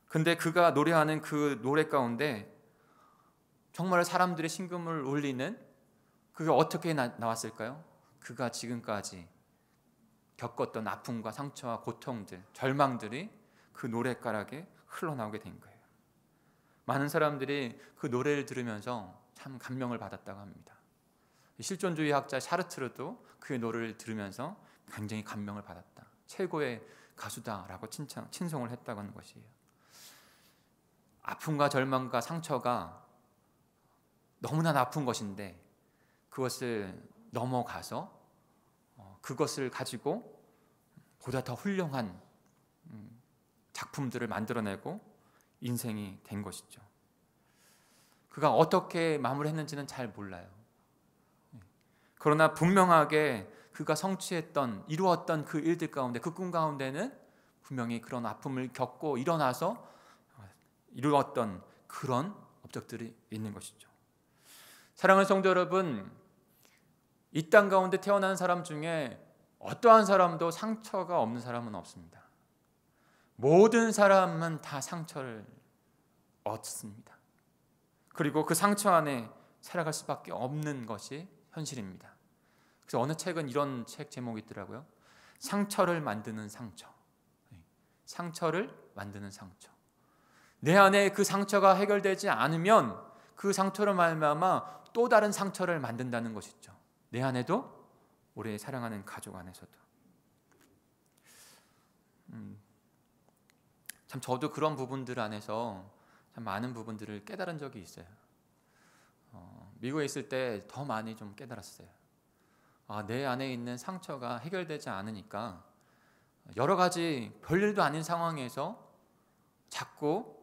근데 그가 노래하는 그 노래 가운데 정말 사람들의 심금을 울리는, 그게 어떻게 나왔을까요? 그가 지금까지 겪었던 아픔과 상처와 고통들, 절망들이 그 노랫가락에 흘러나오게 된 거예요. 많은 사람들이 그 노래를 들으면서 참 감명을 받았다고 합니다. 실존주의 학자 샤르트르도 그의 노래를 들으면서 굉장히 감명을 받았다, 최고의 가수다라고 칭송을 했다고 하는 것이에요. 아픔과 절망과 상처가 너무나 아픈 것인데 그것을 넘어가서 그것을 가지고 보다 더 훌륭한 작품들을 만들어내고 인생이 된 것이죠. 그가 어떻게 마무리했는지는 잘 몰라요. 그러나 분명하게 그가 성취했던, 이루었던 그 일들 가운데, 그 꿈 가운데는 분명히 그런 아픔을 겪고 일어나서 이루었던 그런 업적들이 있는 것이죠. 사랑하는 성도 여러분, 이 땅 가운데 태어난 사람 중에 어떠한 사람도 상처가 없는 사람은 없습니다. 모든 사람은 다 상처를 얻습니다. 그리고 그 상처 안에 살아갈 수밖에 없는 것이 현실입니다. 그래서 어느 책은 이런 책 제목이 있더라고요. 상처를 만드는 상처. 상처를 만드는 상처. 내 안에 그 상처가 해결되지 않으면 그 상처로 말미암아 또 다른 상처를 만든다는 것이죠. 내 안에도, 우리 사랑하는 가족 안에서도. 참 저도 그런 부분들 안에서 참 많은 부분들을 깨달은 적이 있어요. 미국에 있을 때 더 많이 좀 깨달았어요. 내 안에 있는 상처가 해결되지 않으니까 여러 가지 별일도 아닌 상황에서 자꾸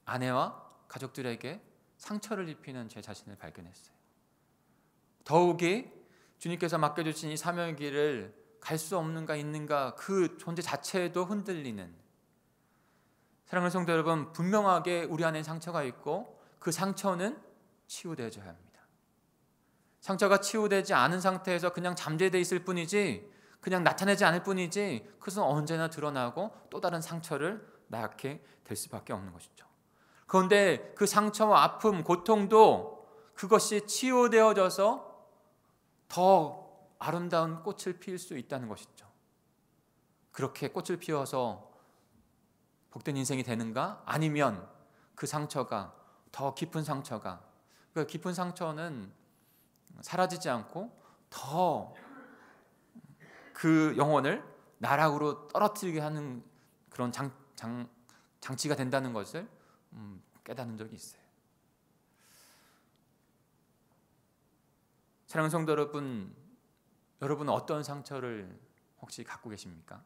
아내와 가족들에게 상처를 입히는 제 자신을 발견했어요. 더욱이 주님께서 맡겨주신 이 사명의 길을 갈 수 없는가 있는가, 그 존재 자체에도 흔들리는. 사랑하는 성도 여러분, 분명하게 우리 안에 상처가 있고 그 상처는 치유되어져야 합니다. 상처가 치유되지 않은 상태에서 그냥 잠재되어 있을 뿐이지, 그냥 나타내지 않을 뿐이지, 그것은 언제나 드러나고 또 다른 상처를 낳게 될 수밖에 없는 것이죠. 그런데 그 상처와 아픔, 고통도 그것이 치유되어져서 더 아름다운 꽃을 피울 수 있다는 것이죠. 그렇게 꽃을 피워서 복된 인생이 되는가? 아니면 그 상처가, 더 깊은 상처가, 그 깊은 상처는 사라지지 않고 더 그 영혼을 나락으로 떨어뜨리게 하는 그런 장치가 된다는 것을 깨닫는 적이 있어요. 사랑하는 성도 여러분, 여러분은 어떤 상처를 혹시 갖고 계십니까?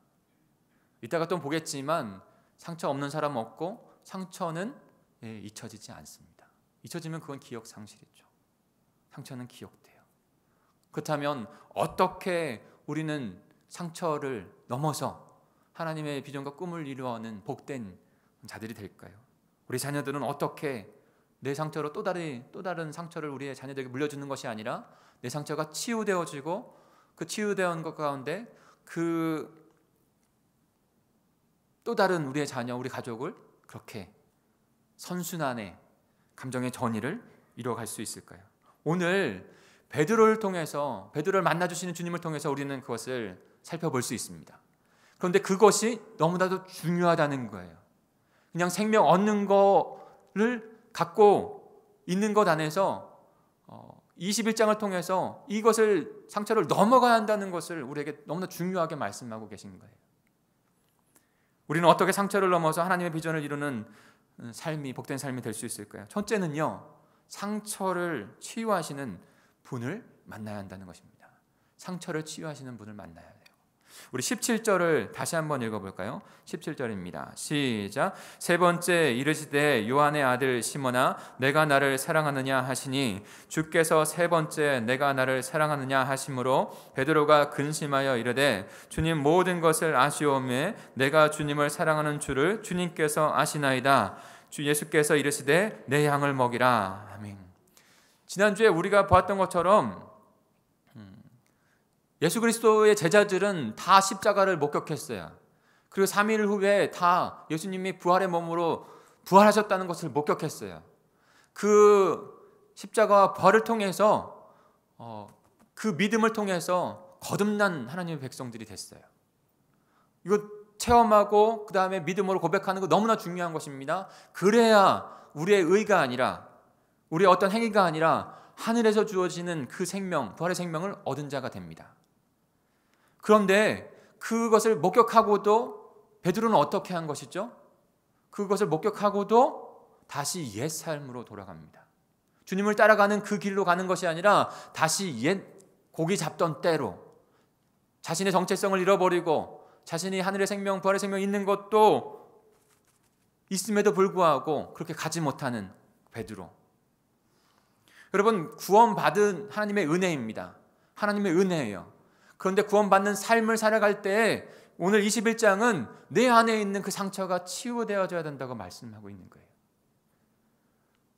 이따가 또 보겠지만 상처 없는 사람 없고, 상처는 잊혀지지 않습니다. 잊혀지면 그건 기억 상실이죠. 상처는 기억돼요. 그렇다면 어떻게 우리는 상처를 넘어서 하나님의 비전과 꿈을 이루어가는 복된 자들이 될까요? 우리 자녀들은 어떻게 내 상처로 또 다른 상처를 우리의 자녀들에게 물려주는 것이 아니라 내 상처가 치유되어지고 그 치유되어온 것 가운데 그 또 다른 우리의 자녀, 우리 가족을 그렇게 선순환의 감정의 전이를 이루어갈 수 있을까요? 오늘 베드로를 통해서, 베드로를 만나주시는 주님을 통해서 우리는 그것을 살펴볼 수 있습니다. 그런데 그것이 너무나도 중요하다는 거예요. 그냥 생명 얻는 거를 갖고 있는 것 안에서 21장을 통해서 이것을, 상처를 넘어가야 한다는 것을 우리에게 너무나 중요하게 말씀하고 계신 거예요. 우리는 어떻게 상처를 넘어서 하나님의 비전을 이루는 삶이, 복된 삶이 될 수 있을까요? 첫째는요, 상처를 치유하시는 분을 만나야 한다는 것입니다. 상처를 치유하시는 분을 만나야 돼요. 우리 17절을 다시 한번 읽어볼까요? 17절입니다. 시작. 세 번째 이르시되 요한의 아들 시몬아 내가 나를 사랑하느냐 하시니 주께서 세 번째 내가 나를 사랑하느냐 하심으로 베드로가 근심하여 이르되 주님 모든 것을 아시오매 내가 주님을 사랑하는 줄을 주님께서 아시나이다. 주 예수께서 이르시되 내 양을 먹이라. 아멘. 지난주에 우리가 보았던 것처럼 예수 그리스도의 제자들은 다 십자가를 목격했어요. 그리고 3일 후에 다 예수님이 부활의 몸으로 부활하셨다는 것을 목격했어요. 그 십자가와 부활을 통해서 그 믿음을 통해서 거듭난 하나님의 백성들이 됐어요. 이거 체험하고 그 다음에 믿음으로 고백하는 거 너무나 중요한 것입니다. 그래야 우리의 의가 아니라, 우리의 어떤 행위가 아니라 하늘에서 주어지는 그 생명, 부활의 생명을 얻은 자가 됩니다. 그런데 그것을 목격하고도 베드로는 어떻게 한 것이죠? 그것을 목격하고도 다시 옛 삶으로 돌아갑니다. 주님을 따라가는 그 길로 가는 것이 아니라 다시 옛 고기 잡던 때로, 자신의 정체성을 잃어버리고 자신이 하늘의 생명, 부활의 생명 있는 것도 있음에도 불구하고 그렇게 가지 못하는 베드로. 여러분, 구원받은 하나님의 은혜입니다. 하나님의 은혜예요. 그런데 구원받는 삶을 살아갈 때 오늘 21장은 내 안에 있는 그 상처가 치유되어져야 된다고 말씀하고 있는 거예요.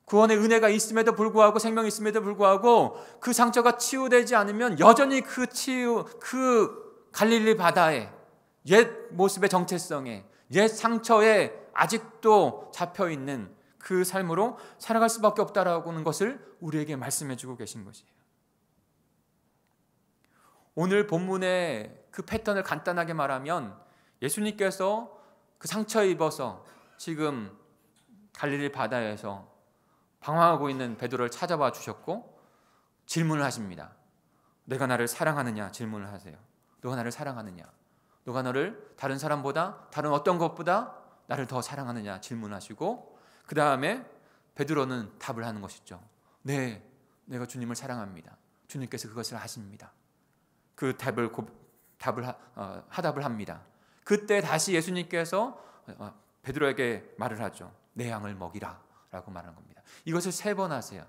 구원의 은혜가 있음에도 불구하고, 생명이 있음에도 불구하고 그 상처가 치유되지 않으면 여전히 그 갈릴리 바다에 옛 모습의 정체성에, 옛 상처에 아직도 잡혀있는 그 삶으로 살아갈 수밖에 없다라는 것을 우리에게 말씀해 주고 계신 것이에요. 오늘 본문의 그 패턴을 간단하게 말하면 예수님께서 그 상처 입어서 지금 갈릴리 바다에서 방황하고 있는 베드로를 찾아와 주셨고 질문을 하십니다. 내가 나를 사랑하느냐 질문을 하세요. 너가 나를 사랑하느냐? 너가 너를 다른 사람보다 다른 어떤 것보다 나를 더 사랑하느냐 질문하시고 그 다음에 베드로는 답을 하는 것이죠. 네, 내가 주님을 사랑합니다. 주님께서 그것을 아십니다. 그 하답을 합니다. 그때 다시 예수님께서 베드로에게 말을 하죠. 내 양을 먹이라 라고 말하는 겁니다. 이것을 3번 하세요.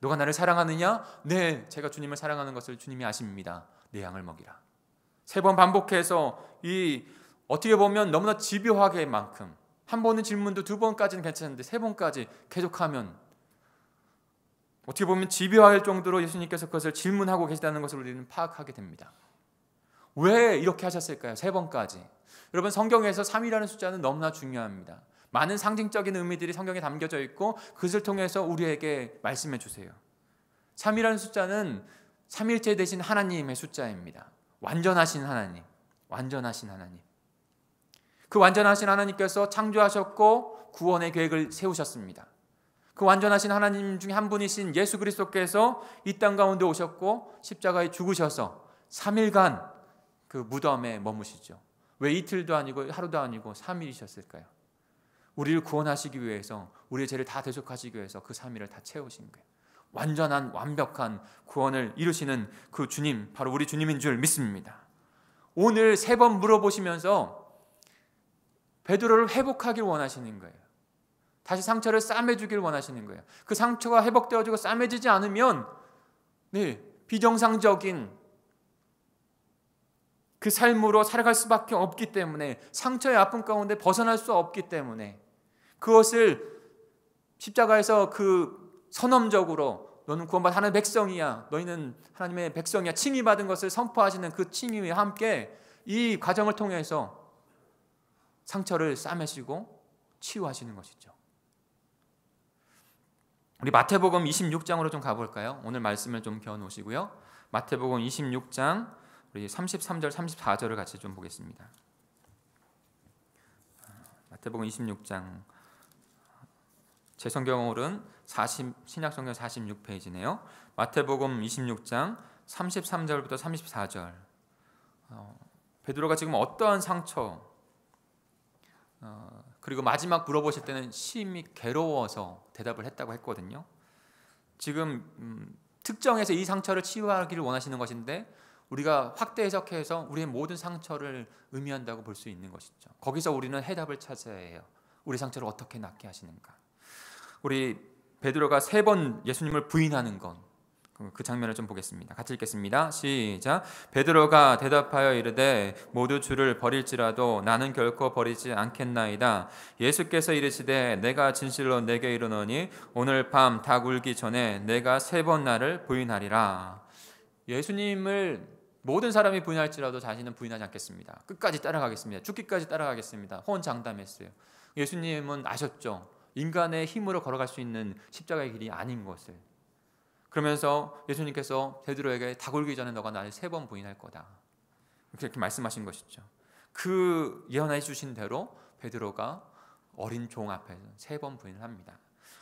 너가 나를 사랑하느냐? 네, 제가 주님을 사랑하는 것을 주님이 아십니다. 내 양을 먹이라. 3번 반복해서 어떻게 보면 너무나 집요하게 만큼 한 번은 질문도 2번까지는 괜찮은데 3번까지 계속하면 어떻게 보면 집요할 정도로 예수님께서 그것을 질문하고 계시다는 것을 우리는 파악하게 됩니다. 왜 이렇게 하셨을까요? 3번까지. 여러분, 성경에서 3이라는 숫자는 너무나 중요합니다. 많은 상징적인 의미들이 성경에 담겨져 있고 그것을 통해서 우리에게 말씀해 주세요. 3이라는 숫자는 삼일체 되신 하나님의 숫자입니다. 완전하신 하나님, 완전하신 하나님. 그 완전하신 하나님께서 창조하셨고 구원의 계획을 세우셨습니다. 그 완전하신 하나님 중에 한 분이신 예수 그리스도께서 이 땅 가운데 오셨고 십자가에 죽으셔서 3일간 그 무덤에 머무시죠. 왜 이틀도 아니고 하루도 아니고 3일이셨을까요? 우리를 구원하시기 위해서, 우리의 죄를 다 대속하시기 위해서 그 3일을 다 채우신 거예요. 완전한 완벽한 구원을 이루시는 그 주님, 바로 우리 주님인 줄 믿습니다. 오늘 3번 물어보시면서 베드로를 회복하길 원하시는 거예요. 다시 상처를 싸매주길 원하시는 거예요. 그 상처가 회복되어지고 싸매지지 않으면 비정상적인 그 삶으로 살아갈 수밖에 없기 때문에, 상처의 아픔 가운데 벗어날 수 없기 때문에 그것을 십자가에서 그 선언적으로 너는 구원받은 하나님의 백성이야, 너희는 하나님의 백성이야 칭의받은 것을 선포하시는 그 칭의와 함께 이 과정을 통해서 상처를 싸매시고 치유하시는 것이죠. 우리 마태복음 26장으로 좀 가볼까요? 오늘 말씀을 좀 겨누시고요. 마태복음 26장 우리 33절 34절을 같이 좀 보겠습니다. 마태복음 26장, 제 성경으로는 신약성경 46페이지네요. 마태복음 26장 33절부터 34절. 베드로가 지금 어떠한 상처, 그리고 마지막 물어보실 때는 심히 괴로워서 대답을 했다고 했거든요. 지금 특정해서 이 상처를 치유하기를 원하시는 것인데 우리가 확대 해석해서 우리의 모든 상처를 의미한다고 볼 수 있는 것이죠. 거기서 우리는 해답을 찾아야 해요. 우리 상처를 어떻게 낫게 하시는가. 우리 베드로가 3번 예수님을 부인하는 것, 그 장면을 좀 보겠습니다. 같이 읽겠습니다. 시작. 베드로가 대답하여 이르되 모두 주를 버릴지라도 나는 결코 버리지 않겠나이다. 예수께서 이르시되 내가 진실로 내게 이르노니 오늘 밤 닭 울기 전에 내가 3번 나를 부인하리라. 예수님을 모든 사람이 부인할지라도 자신은 부인하지 않겠습니다. 끝까지 따라가겠습니다. 죽기까지 따라가겠습니다. 호언장담했어요. 예수님은 아셨죠. 인간의 힘으로 걸어갈 수 있는 십자가의 길이 아닌 것을. 그러면서 예수님께서 베드로에게 닭 울기 전에 너가 나를 3번 부인할 거다, 그렇게 말씀하신 것이죠. 그 예언해 주신 대로 베드로가 어린 종 앞에서 3번 부인을 합니다.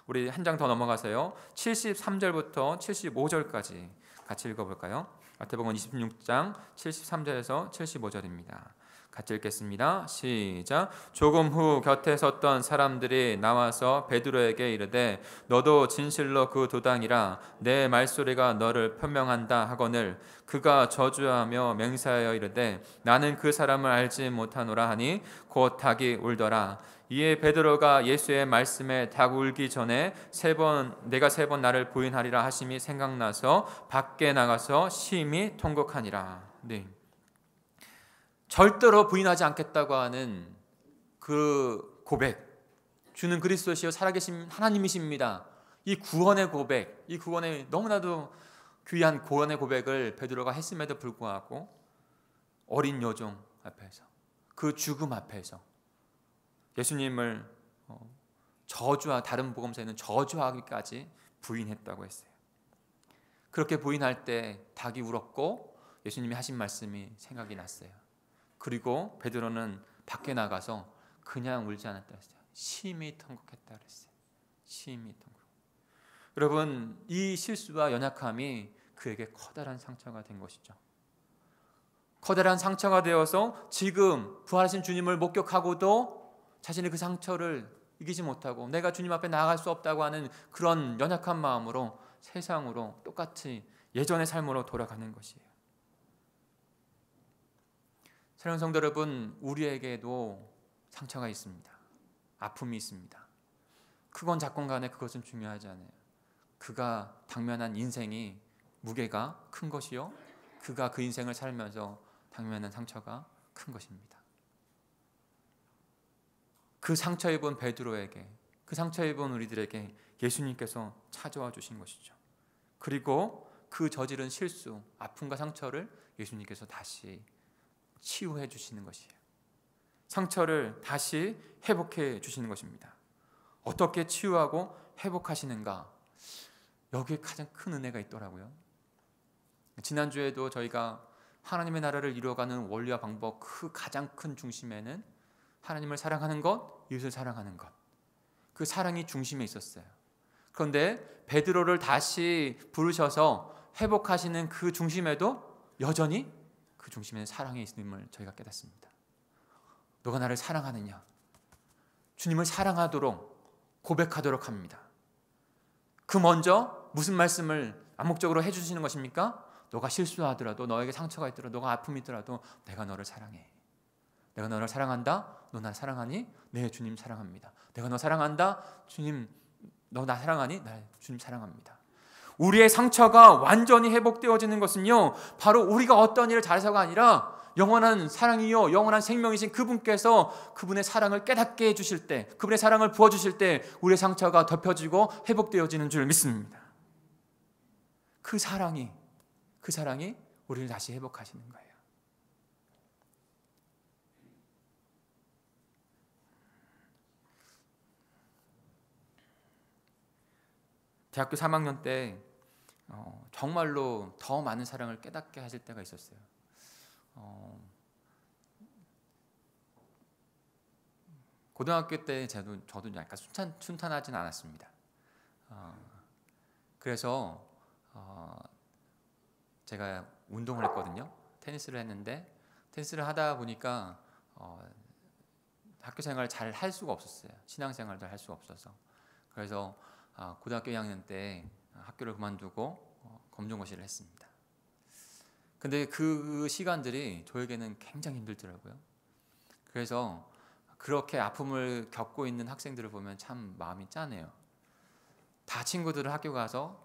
우리 한 장 더 넘어가서요. 73절부터 75절까지 같이 읽어볼까요? 마태복음 26장 73절에서 75절입니다. 같이 읽겠습니다. 시작. 조금 후 곁에 섰던 사람들이 나와서 베드로에게 이르되 너도 진실로 그 도당이라 내 말소리가 너를 표명한다 하거늘 그가 저주하며 맹세하여 이르되 나는 그 사람을 알지 못하노라 하니 곧 닭이 울더라. 이에 베드로가 예수의 말씀에 닭 울기 전에 내가 3번 나를 부인하리라 하심이 생각나서 밖에 나가서 심히 통곡하니라. 네. 절대로 부인하지 않겠다고 하는 그 고백, 주는 그리스도시요 살아계신 하나님이십니다. 이 구원의 고백, 이 구원의 너무나도 귀한 구원의 고백을 베드로가 했음에도 불구하고 어린 여종 앞에서, 그 죽음 앞에서 예수님을 다른 복음서에는 저주하기까지 부인했다고 했어요. 그렇게 부인할 때 닭이 울었고 예수님이 하신 말씀이 생각이 났어요. 그리고 베드로는 밖에 나가서 그냥 울지 않았다 했어요. 심히 통곡했다 그랬어요. 심히 통곡. 여러분, 이 실수와 연약함이 그에게 커다란 상처가 된 것이죠. 커다란 상처가 되어서 지금 부활하신 주님을 목격하고도 자신의 그 상처를 이기지 못하고 내가 주님 앞에 나아갈 수 없다고 하는 그런 연약한 마음으로 세상으로 똑같이 예전의 삶으로 돌아가는 것이에요. 사랑하는 성도 여러분, 우리에게도 상처가 있습니다. 아픔이 있습니다. 크건 작건 간에 그것은 중요하지 않아요. 그가 당면한 인생이 무게가 큰 것이요, 그가 그 인생을 살면서 당면한 상처가 큰 것입니다. 그 상처 입은 베드로에게, 그 상처 입은 우리들에게 예수님께서 찾아와 주신 것이죠. 그리고 그 저지른 실수, 아픔과 상처를 예수님께서 다시 치유해 주시는 것이에요. 상처를 다시 회복해 주시는 것입니다. 어떻게 치유하고 회복하시는가? 여기에 가장 큰 은혜가 있더라고요. 지난주에도 저희가 하나님의 나라를 이루어가는 원리와 방법, 그 가장 큰 중심에는 하나님을 사랑하는 것, 이웃을 사랑하는 것, 그 사랑이 중심에 있었어요. 그런데 베드로를 다시 부르셔서 회복하시는 그 중심에도 여전히 그 중심에는 사랑이 있음을 저희가 깨닫습니다. 너가 나를 사랑하느냐? 주님을 사랑하도록 고백하도록 합니다. 그 먼저 무슨 말씀을 암묵적으로 해주시는 것입니까? 너가 실수하더라도, 너에게 상처가 있더라도, 너가 아픔이 있더라도 내가 너를 사랑해. 내가 너를 사랑한다. 너 나 사랑하니? 네, 주님 사랑합니다. 내가 너 사랑한다. 주님, 너 나 사랑하니? 네, 주님 사랑합니다. 우리의 상처가 완전히 회복되어지는 것은요, 바로 우리가 어떤 일을 잘해서가 아니라 영원한 사랑이요, 영원한 생명이신 그분께서 그분의 사랑을 깨닫게 해주실 때, 그분의 사랑을 부어주실 때 우리의 상처가 덮여지고 회복되어지는 줄 믿습니다. 그 사랑이 우리를 다시 회복하시는 거예요. 대학교 3학년 때 정말로 더 많은 사랑을 깨닫게 하실 때가 있었어요. 고등학교 때 저도 약간 순탄하진 않았습니다. 그래서 제가 운동을 했거든요. 테니스를 했는데 테니스를 하다 보니까 학교 생활을 잘 할 수가 없었어요. 신앙생활도 할 수가 없어서. 그래서 고등학교 2학년 때 학교를 그만두고 검정고시를 했습니다. 근데 그 시간들이 저에게는 굉장히 힘들더라고요. 그래서 그렇게 아픔을 겪고 있는 학생들을 보면 참 마음이 짠해요. 다 친구들은 학교 가서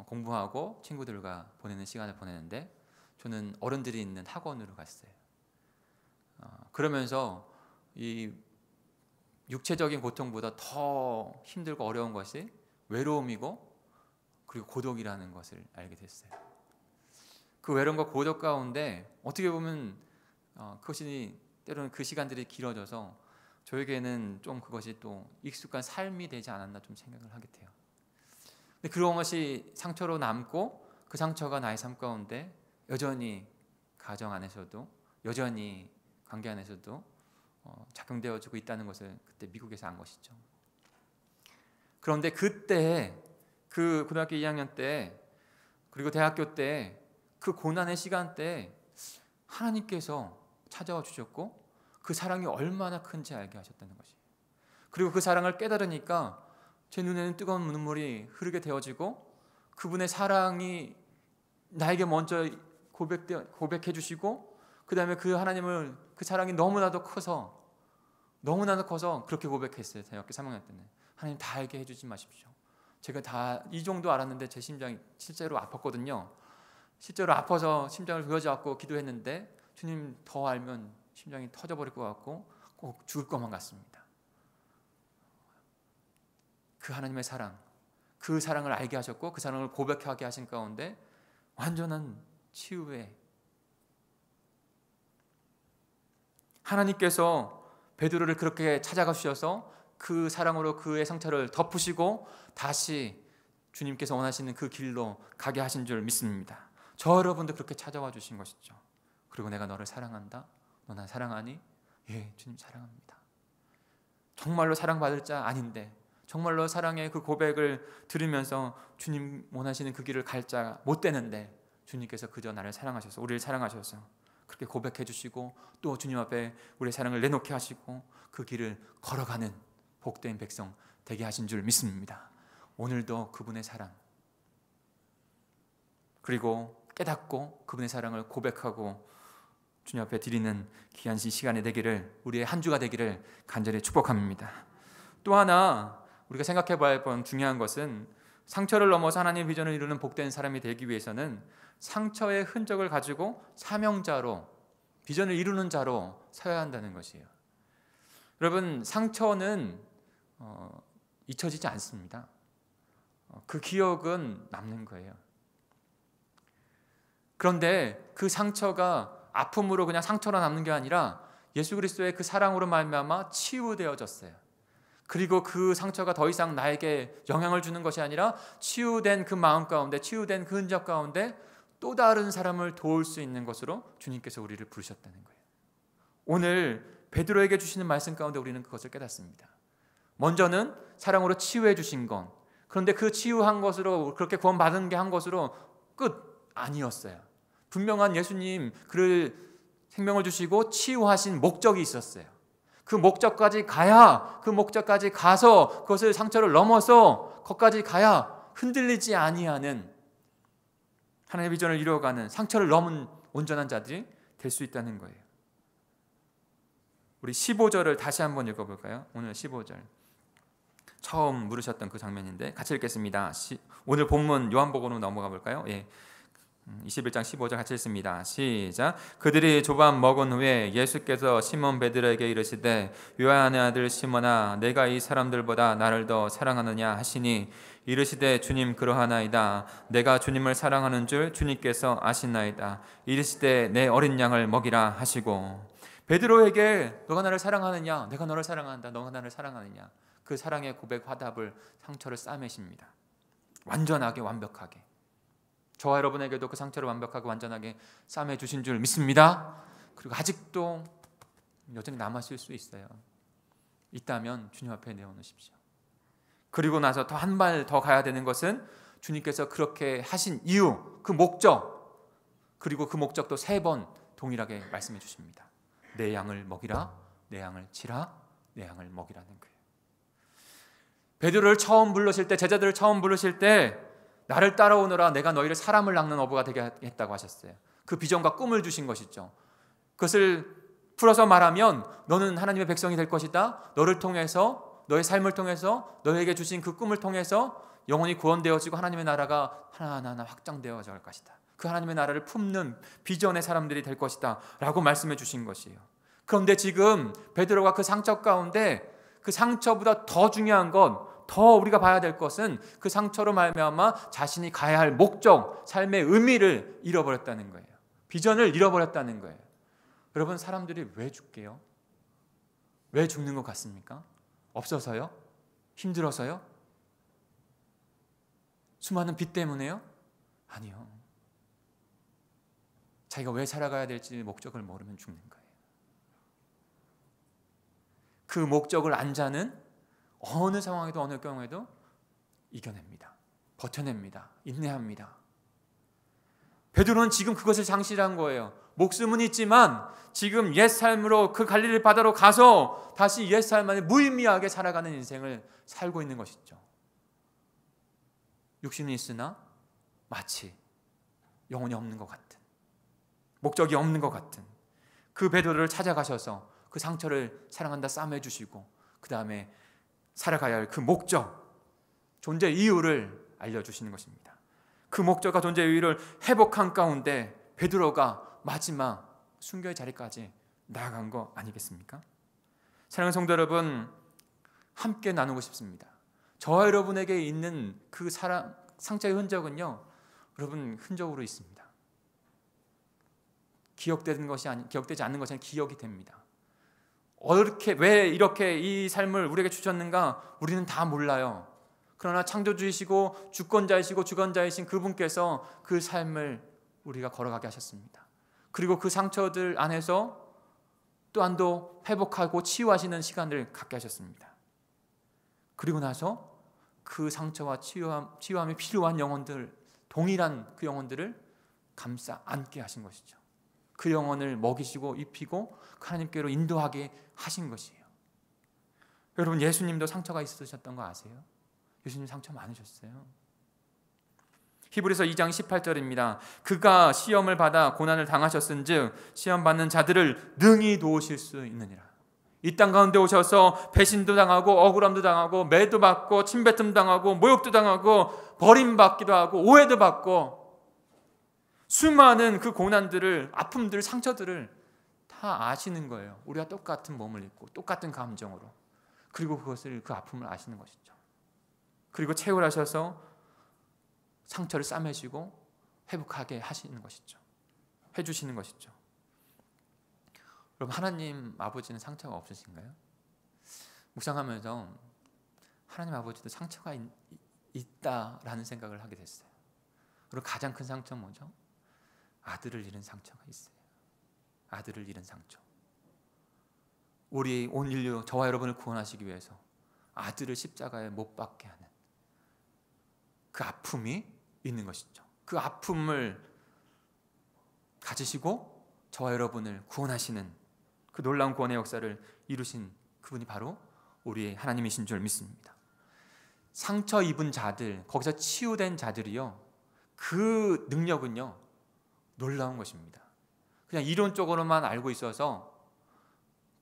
공부하고 친구들과 보내는 시간을 보내는데 저는 어른들이 있는 학원으로 갔어요. 그러면서 이 육체적인 고통보다 더 힘들고 어려운 것이 외로움이고 그리고 고독이라는 것을 알게 됐어요. 그 외로움과 고독 가운데 어떻게 보면 그것이 때로는 그 시간들이 길어져서 저에게는 좀 그것이 또 익숙한 삶이 되지 않았나 좀 생각을 하게 돼요. 근데 그런 것이 상처로 남고 그 상처가 나의 삶 가운데 여전히 가정 안에서도 여전히 관계 안에서도 작용되어지고 있다는 것을 그때 미국에서 안 것이죠. 그런데 그때 그 고등학교 2학년 때 그리고 대학교 때 그 고난의 시간 때 하나님께서 찾아와 주셨고 그 사랑이 얼마나 큰지 알게 하셨다는 것이. 그리고 그 사랑을 깨달으니까 제 눈에는 뜨거운 눈물이 흐르게 되어지고 그분의 사랑이 나에게 먼저 고백해 주시고 그 다음에 그 하나님을 그 사랑이 너무나도 커서 그렇게 고백했어요. 대학교 3학년 때는. 하나님 다 알게 해주지 마십시오. 제가 다 이 정도 알았는데 제 심장이 실제로 아팠거든요. 실제로 아파서 심장을 부여잡고 기도했는데 주님 더 알면 심장이 터져버릴 것 같고 꼭 죽을 것만 같습니다. 그 하나님의 사랑, 그 사랑을 알게 하셨고 그 사랑을 고백하게 하신 가운데 완전한 치유에 하나님께서 베드로를 그렇게 찾아가 주셔서 그 사랑으로 그의 상처를 덮으시고 다시 주님께서 원하시는 그 길로 가게 하신 줄 믿습니다. 저 여러분도 그렇게 찾아와 주신 것이죠. 그리고 내가 너를 사랑한다. 너 나 사랑하니? 예, 주님 사랑합니다. 정말로 사랑받을 자 아닌데 정말로 사랑의 그 고백을 들으면서 주님 원하시는 그 길을 갈 자 못 되는데 주님께서 그저 나를 사랑하셔서 우리를 사랑하셔서 그렇게 고백해 주시고 또 주님 앞에 우리의 사랑을 내놓게 하시고 그 길을 걸어가는 복된 백성 되게 하신 줄 믿습니다. 오늘도 그분의 사랑 그리고 깨닫고 그분의 사랑을 고백하고 주님 앞에 드리는 귀한 시간이 되기를, 우리의 한 주가 되기를 간절히 축복합니다. 또 하나 우리가 생각해 봐야 할 중요한 것은 상처를 넘어서 하나님의 비전을 이루는 복된 사람이 되기 위해서는 상처의 흔적을 가지고 사명자로 비전을 이루는 자로 서야 한다는 것이에요. 여러분, 상처는 잊혀지지 않습니다. 그 기억은 남는 거예요. 그런데 그 상처가 아픔으로 그냥 상처로 남는 게 아니라 예수 그리스도의 그 사랑으로 말미암아 치유되어졌어요. 그리고 그 상처가 더 이상 나에게 영향을 주는 것이 아니라 치유된 그 마음 가운데, 치유된 그 흔적 가운데 또 다른 사람을 도울 수 있는 것으로 주님께서 우리를 부르셨다는 거예요. 오늘 베드로에게 주시는 말씀 가운데 우리는 그것을 깨닫습니다. 먼저는 사랑으로 치유해 주신 것, 그런데 그 치유한 것으로, 그렇게 구원받은 게 한 것으로 끝 아니었어요. 분명한 예수님 그를 생명을 주시고 치유하신 목적이 있었어요. 그 목적까지 가야, 그 목적까지 가서 그것을 상처를 넘어서 거기까지 가야 흔들리지 아니하는 하나님의 비전을 이루어가는 상처를 넘은 온전한 자들이 될 수 있다는 거예요. 우리 15절을 다시 한번 읽어볼까요? 오늘 15절 처음 물으셨던 그 장면인데 같이 읽겠습니다. 오늘 본문 요한복음으로 넘어가 볼까요? 예. 21장 15절 같이 읽습니다. 시작. 그들이 조반 먹은 후에 예수께서 시몬 베드로에게 이르시되 요한의 아들 시몬아 내가 이 사람들보다 나를 더 사랑하느냐 하시니 이르시되 주님 그러하나이다. 내가 주님을 사랑하는 줄 주님께서 아시나이다. 이르시되 내 어린 양을 먹이라 하시고, 베드로에게 너가 나를 사랑하느냐, 내가 너를 사랑한다, 너가 나를 사랑하느냐, 그 사랑의 고백 화답을 상처를 싸매십니다. 완전하게 완벽하게. 저와 여러분에게도 그 상처를 완벽하게 완전하게 싸매 주신 줄 믿습니다. 그리고 아직도 여전히 남았을 수 있어요. 있다면 주님 앞에 내어놓으십시오. 그리고 나서 더 한 발 더 가야 되는 것은 주님께서 그렇게 하신 이유, 그 목적, 그리고 그 목적도 3번 동일하게 말씀해 주십니다. 내 양을 먹이라, 내 양을 치라, 내 양을 먹이라는 거예요. 베드로를 처음 부르실 때, 제자들을 처음 부르실 때 나를 따라오너라, 내가 너희를 사람을 낚는 어부가 되게 했다고 하셨어요. 그 비전과 꿈을 주신 것이죠. 그것을 풀어서 말하면 너는 하나님의 백성이 될 것이다. 너를 통해서, 너의 삶을 통해서, 너에게 주신 그 꿈을 통해서 영혼이 구원되어지고 하나님의 나라가 하나하나 확장되어져 갈 것이다. 그 하나님의 나라를 품는 비전의 사람들이 될 것이다 라고 말씀해 주신 것이에요. 그런데 지금 베드로가 그 상처 가운데, 그 상처보다 더 중요한 건, 더 우리가 봐야 될 것은 그 상처로 말미암아 자신이 가야 할 목적, 삶의 의미를 잃어버렸다는 거예요. 비전을 잃어버렸다는 거예요. 여러분, 사람들이 왜 죽게요? 왜 죽는 것 같습니까? 없어서요? 힘들어서요? 수많은 빚 때문에요? 아니요. 자기가 왜 살아가야 될지 목적을 모르면 죽는 거예요. 그 목적을 안 자는 어느 상황에도 어느 경우에도 이겨냅니다. 버텨냅니다. 인내합니다. 베드로는 지금 그것을 상실한 거예요. 목숨은 있지만 지금 옛 삶으로 그 갈릴리 바다로 가서 다시 옛 삶 안에 무의미하게 살아가는 인생을 살고 있는 것이죠. 육신이 있으나 마치 영혼이 없는 것 같은, 목적이 없는 것 같은 그 베드로를 찾아가셔서 그 상처를 사랑한다 싸매주시고 그 다음에 살아가야 할 그 목적, 존재 이유를 알려주시는 것입니다. 그 목적과 존재 이유를 회복한 가운데 베드로가 마지막 순교의 자리까지 나아간 거 아니겠습니까? 사랑하는 성도 여러분, 함께 나누고 싶습니다. 저와 여러분에게 있는 그 상처의 흔적은요, 여러분 흔적으로 있습니다. 기억되지 않는 것이 아니라 기억이 됩니다. 왜 이렇게 이 삶을 우리에게 주셨는가 우리는 다 몰라요. 그러나 창조주이시고 주권자이시고 주관자이신 그분께서 그 삶을 우리가 걸어가게 하셨습니다. 그리고 그 상처들 안에서 또한도 회복하고 치유하시는 시간을 갖게 하셨습니다. 그리고 나서 그 상처와 치유함이 필요한 영혼들, 동일한 그 영혼들을 감싸 안게 하신 것이죠. 그 영혼을 먹이시고 입히고 하나님께로 인도하게 하신 것이에요. 여러분, 예수님도 상처가 있으셨던 거 아세요? 예수님 상처 많으셨어요. 히브리서 2장 18절입니다. 그가 시험을 받아 고난을 당하셨은즉 시험 받는 자들을 능히 도우실 수 있느니라. 이 땅 가운데 오셔서 배신도 당하고 억울함도 당하고 매도 받고 침뱉음 당하고 모욕도 당하고 버림받기도 하고 오해도 받고 수많은 그 고난들을, 아픔들을, 상처들을 다 아시는 거예요. 우리가 똑같은 몸을 입고 똑같은 감정으로. 그리고 그 아픔을 아시는 것이죠. 그리고 채울하셔서 상처를 싸매시고 회복하게 하시는 것이죠. 해주시는 것이죠. 여러분, 하나님 아버지는 상처가 없으신가요? 묵상하면서 하나님 아버지도 상처가 있다라는 생각을 하게 됐어요. 그리고 가장 큰 상처는 뭐죠? 아들을 잃은 상처가 있어요. 아들을 잃은 상처. 우리 온 인류, 저와 여러분을 구원하시기 위해서 아들을 십자가에 못 박게 하는 그 아픔이 있는 것이죠. 그 아픔을 가지시고 저와 여러분을 구원하시는 그 놀라운 구원의 역사를 이루신 그분이 바로 우리 하나님이신 줄 믿습니다. 상처 입은 자들, 거기서 치유된 자들이요, 그 능력은요 놀라운 것입니다. 그냥 이론적으로만 알고 있어서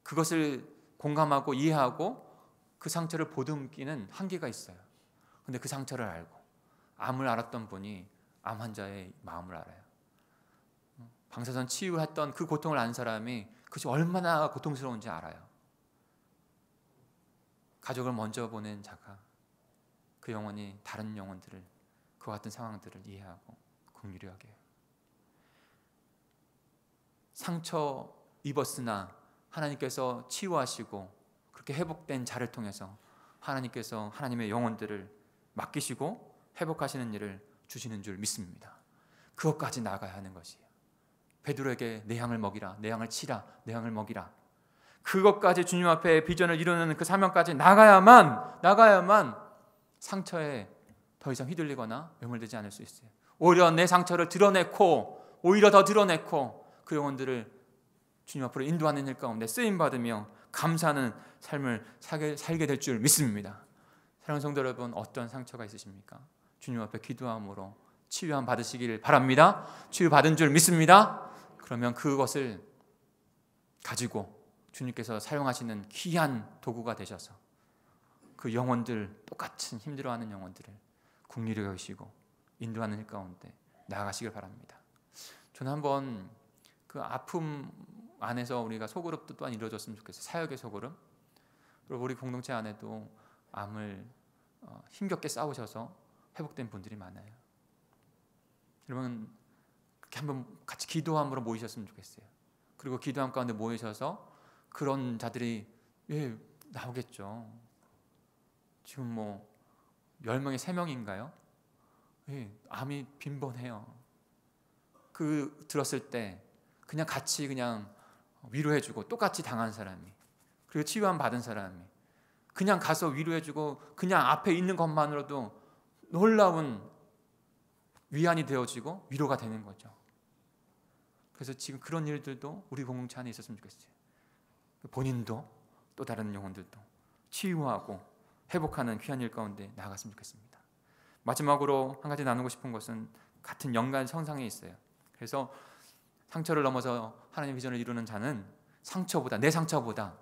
그것을 공감하고 이해하고 그 상처를 보듬기는 한계가 있어요. 근데 그 상처를 알고 암을 알았던 분이 암 환자의 마음을 알아요. 방사선 치유했던 그 고통을 아는 사람이 그것이 얼마나 고통스러운지 알아요. 가족을 먼저 보낸 자가 그 영혼이 다른 영혼들을, 그와 같은 상황들을 이해하고 긍휼히 여겨요. 상처 입었으나 하나님께서 치유하시고 그렇게 회복된 자를 통해서 하나님께서 하나님의 영혼들을 맡기시고 회복하시는 일을 주시는 줄 믿습니다. 그것까지 나가야 하는 것이에요. 베드로에게 내 양을 먹이라, 내 양을 치라, 내 양을 먹이라. 그것까지 주님 앞에 비전을 이루는 그 사명까지 나가야만 상처에 더 이상 휘둘리거나 매몰되지 않을 수 있어요. 오히려 내 상처를 드러내고, 오히려 더 드러내고 그 영혼들을 주님 앞으로 인도하는 일 가운데 쓰임받으며 감사하는 삶을 살게 될 줄 믿습니다. 사랑하는 성도 여러분, 어떤 상처가 있으십니까? 주님 앞에 기도함으로 치유함 받으시길 바랍니다. 치유받은 줄 믿습니다. 그러면 그것을 가지고 주님께서 사용하시는 귀한 도구가 되셔서 그 영혼들, 똑같은 힘들어하는 영혼들을 긍휼히 여기시고 인도하는 일 가운데 나아가시길 바랍니다. 저는 한번 그 아픔 안에서 우리가 소그룹도 또한 이루어졌으면 좋겠어요. 사역의 소그룹. 그리고 우리 공동체 안에도 암을 힘겹게 싸우셔서 회복된 분들이 많아요. 여러분, 그렇게 한번 같이 기도함으로 모이셨으면 좋겠어요. 그리고 기도함 가운데 모이셔서 그런 자들이 나오겠죠. 지금 뭐 10명에 3명인가요? 암이 빈번해요. 그 들었을 때 그냥 같이 그냥 위로해주고, 똑같이 당한 사람이, 그리고 치유함 받은 사람이 그냥 가서 위로해주고 그냥 앞에 있는 것만으로도 놀라운 위안이 되어지고 위로가 되는 거죠. 그래서 지금 그런 일들도 우리 공동체 안에 있었으면 좋겠어요. 본인도 또 다른 영혼들도 치유하고 회복하는 귀한 일 가운데 나아갔으면 좋겠습니다. 마지막으로 한 가지 나누고 싶은 것은 같은 연관 성상에 있어요. 그래서 상처를 넘어서 하나님의 비전을 이루는 자는 상처보다, 내 상처보다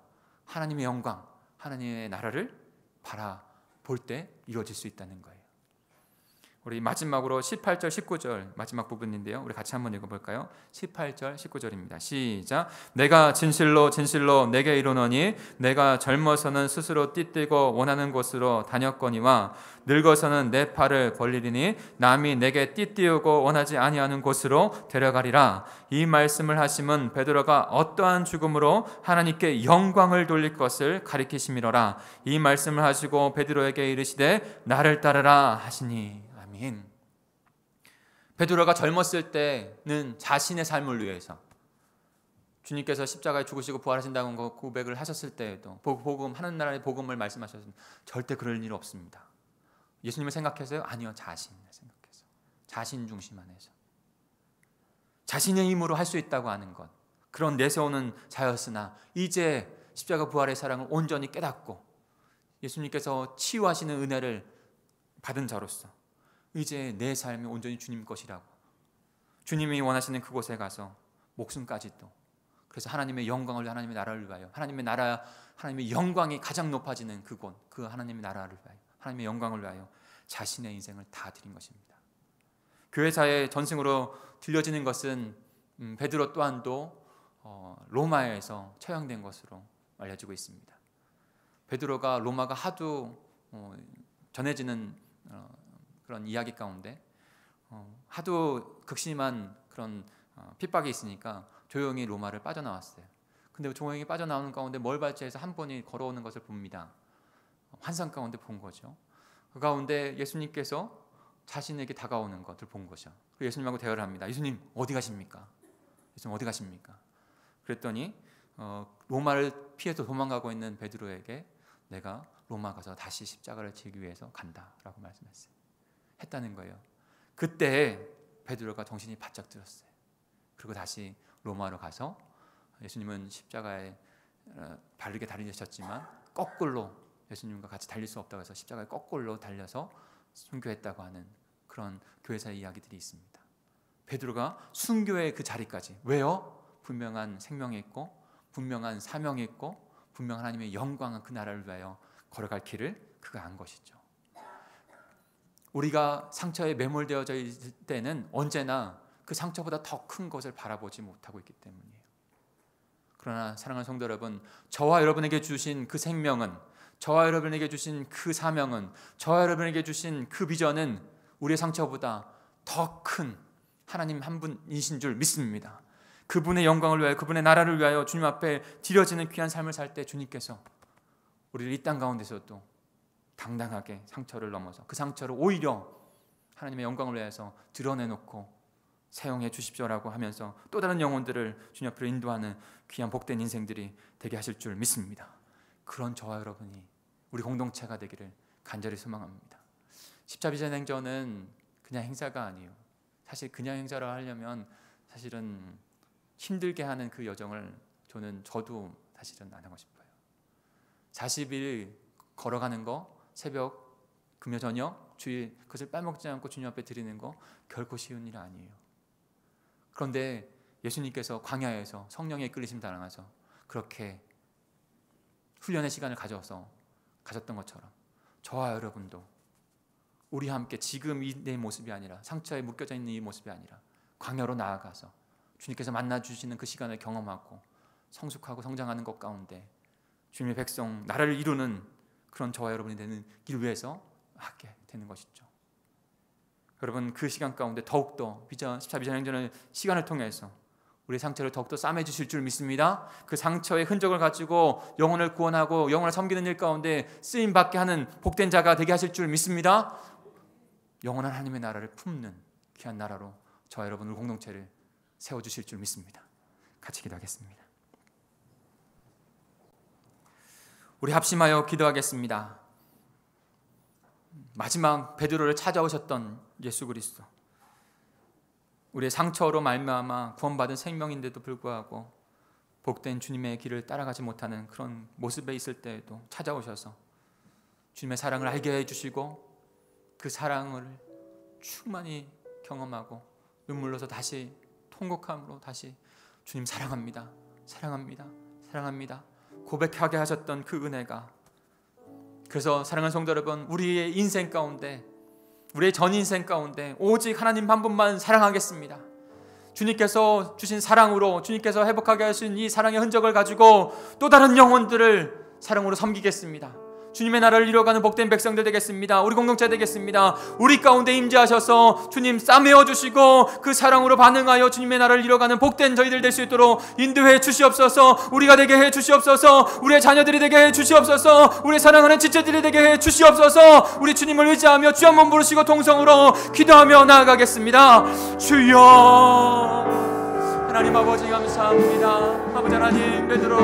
하나님의 영광, 하나님의 나라를 바라볼 때 이루어질 수 있다는 거예요. 우리 마지막으로 18절 19절 마지막 부분인데요, 우리 같이 한번 읽어볼까요? 18절 19절입니다. 시작. 내가 진실로 진실로 내게 이르노니 내가 젊어서는 스스로 띠띠고 원하는 곳으로 다녔거니와 늙어서는 내 팔을 벌리리니 남이 내게 띠띠우고 원하지 아니하는 곳으로 데려가리라. 이 말씀을 하심은 베드로가 어떠한 죽음으로 하나님께 영광을 돌릴 것을 가리키심이로라. 이 말씀을 하시고 베드로에게 이르시되 나를 따르라 하시니. 베드로가 젊었을 때는 자신의 삶을 위해서 주님께서 십자가에 죽으시고 부활하신다는 거 고백을 하셨을 때에도 복음, 하나님 나라의 복음을 말씀하셨습니다. 절대 그럴 일 없습니다. 예수님을 생각해서요? 아니요, 자신을 생각해서, 자신 중심 안에서 자신의 힘으로 할 수 있다고 하는 것, 그런 내세우는 자였으나 이제 십자가 부활의 사랑을 온전히 깨닫고 예수님께서 치유하시는 은혜를 받은 자로서 이제 내 삶이 온전히 주님 것이라고, 주님이 원하시는 그곳에 가서 목숨까지도, 그래서 하나님의 영광을 위하여, 하나님의 나라를 위하여, 하나님의 나라, 하나님의 영광이 가장 높아지는 그곳, 그 하나님의 나라를 위하여, 하나님의 영광을 위하여 자신의 인생을 다 드린 것입니다. 교회사의 전승으로 들려지는 것은 베드로 또한도 로마에서 처형된 것으로 알려지고 있습니다. 베드로가 로마가 하도 전해지는 그런 이야기 가운데 하도 극심한 그런 핍박이 있으니까 조용히 로마를 빠져나왔어요. 근데 조용히 빠져나오는 가운데 멀발치에서 한 분이 걸어오는 것을 봅니다. 환상 가운데 본 거죠. 그 가운데 예수님께서 자신에게 다가오는 것을 본 거죠. 예수님하고 대화를 합니다. 예수님 어디 가십니까? 예수님 어디 가십니까? 그랬더니 로마를 피해서 도망가고 있는 베드로에게 내가 로마 가서 다시 십자가를 지기 위해서 간다라고 말씀했어요. 했다는 거예요. 그때 베드로가 정신이 바짝 들었어요. 그리고 다시 로마로 가서 예수님은 십자가에 바르게 달리셨지만 거꾸로 예수님과 같이 달릴 수 없다고 해서 십자가에 거꾸로 달려서 순교했다고 하는 그런 교회사의 이야기들이 있습니다. 베드로가 순교의 그 자리까지, 왜요? 분명한 생명이 있고 분명한 사명이 있고 분명한 하나님의 영광은 그 나라를 위하여 걸어갈 길을 그가 안 것이죠. 우리가 상처에 매몰되어져 있을 때는 언제나 그 상처보다 더 큰 것을 바라보지 못하고 있기 때문이에요. 그러나 사랑하는 성도 여러분, 저와 여러분에게 주신 그 생명은, 저와 여러분에게 주신 그 사명은, 저와 여러분에게 주신 그 비전은 우리의 상처보다 더 큰 하나님 한 분이신 줄 믿습니다. 그분의 영광을 위하여, 그분의 나라를 위하여 주님 앞에 드려지는 귀한 삶을 살 때 주님께서 우리를 이 땅 가운데서도 당당하게 상처를 넘어서 그 상처를 오히려 하나님의 영광을 위해서 드러내놓고 사용해 주십시오라고 하면서 또 다른 영혼들을 주님 앞으로 인도하는 귀한 복된 인생들이 되게 하실 줄 믿습니다. 그런 저와 여러분이 우리 공동체가 되기를 간절히 소망합니다. 십자비전 행전은 그냥 행사가 아니에요. 사실 그냥 행사를 하려면 사실은 힘들게 하는 그 여정을 저도 사실은 안 하고 싶어요. 40일 걸어가는 거, 새벽, 금요 저녁, 주일, 그것을 빼먹지 않고 주님 앞에 드리는 거 결코 쉬운 일 아니에요. 그런데 예수님께서 광야에서 성령의 이끌리심 당하셔서 그렇게 훈련의 시간을 가졌던 것처럼 저와 여러분도 우리와 함께 지금 이 내 모습이 아니라, 상처에 묶여져 있는 이 모습이 아니라 광야로 나아가서 주님께서 만나주시는 그 시간을 경험하고 성숙하고 성장하는 것 가운데 주님의 백성, 나라를 이루는 그런 저와 여러분이 되는 길 위해서 하게 되는 것이죠. 여러분, 그 시간 가운데 더욱더 14비전 행전의 시간을 통해서 우리의 상처를 더욱더 싸매 주실 줄 믿습니다. 그 상처의 흔적을 가지고 영혼을 구원하고 영혼을 섬기는 일 가운데 쓰임받게 하는 복된 자가 되게 하실 줄 믿습니다. 영원한 하나님의 나라를 품는 귀한 나라로 저와 여러분의 공동체를 세워주실 줄 믿습니다. 같이 기도하겠습니다. 우리 합심하여 기도하겠습니다. 마지막 베드로를 찾아오셨던 예수 그리스도, 우리의 상처로 말미암아 구원받은 생명인데도 불구하고 복된 주님의 길을 따라가지 못하는 그런 모습에 있을 때에도 찾아오셔서 주님의 사랑을 알게 해주시고 그 사랑을 충만히 경험하고 눈물로서 다시 통곡함으로 다시 주님 사랑합니다, 사랑합니다, 사랑합니다 고백하게 하셨던 그 은혜가, 그래서 사랑하는 성도 여러분, 우리의 인생 가운데, 우리의 전 인생 가운데 오직 하나님 한 분만 사랑하겠습니다. 주님께서 주신 사랑으로, 주님께서 회복하게 하신 이 사랑의 흔적을 가지고 또 다른 영혼들을 사랑으로 섬기겠습니다. 주님의 나라를 이뤄가는 복된 백성들 되겠습니다. 우리 공동체 되겠습니다. 우리 가운데 임재하셔서 주님 싸매어 주시고 그 사랑으로 반응하여 주님의 나라를 이뤄가는 복된 저희들 될 수 있도록 인도해 주시옵소서. 우리가 되게 해 주시옵소서. 우리의 자녀들이 되게 해 주시옵소서. 우리의 사랑하는 지체들이 되게 해 주시옵소서. 우리 주님을 의지하며 주 한 번 부르시고 통성으로 기도하며 나아가겠습니다. 주여, 하나님 아버지 감사합니다. 아버지 하나님, 베드로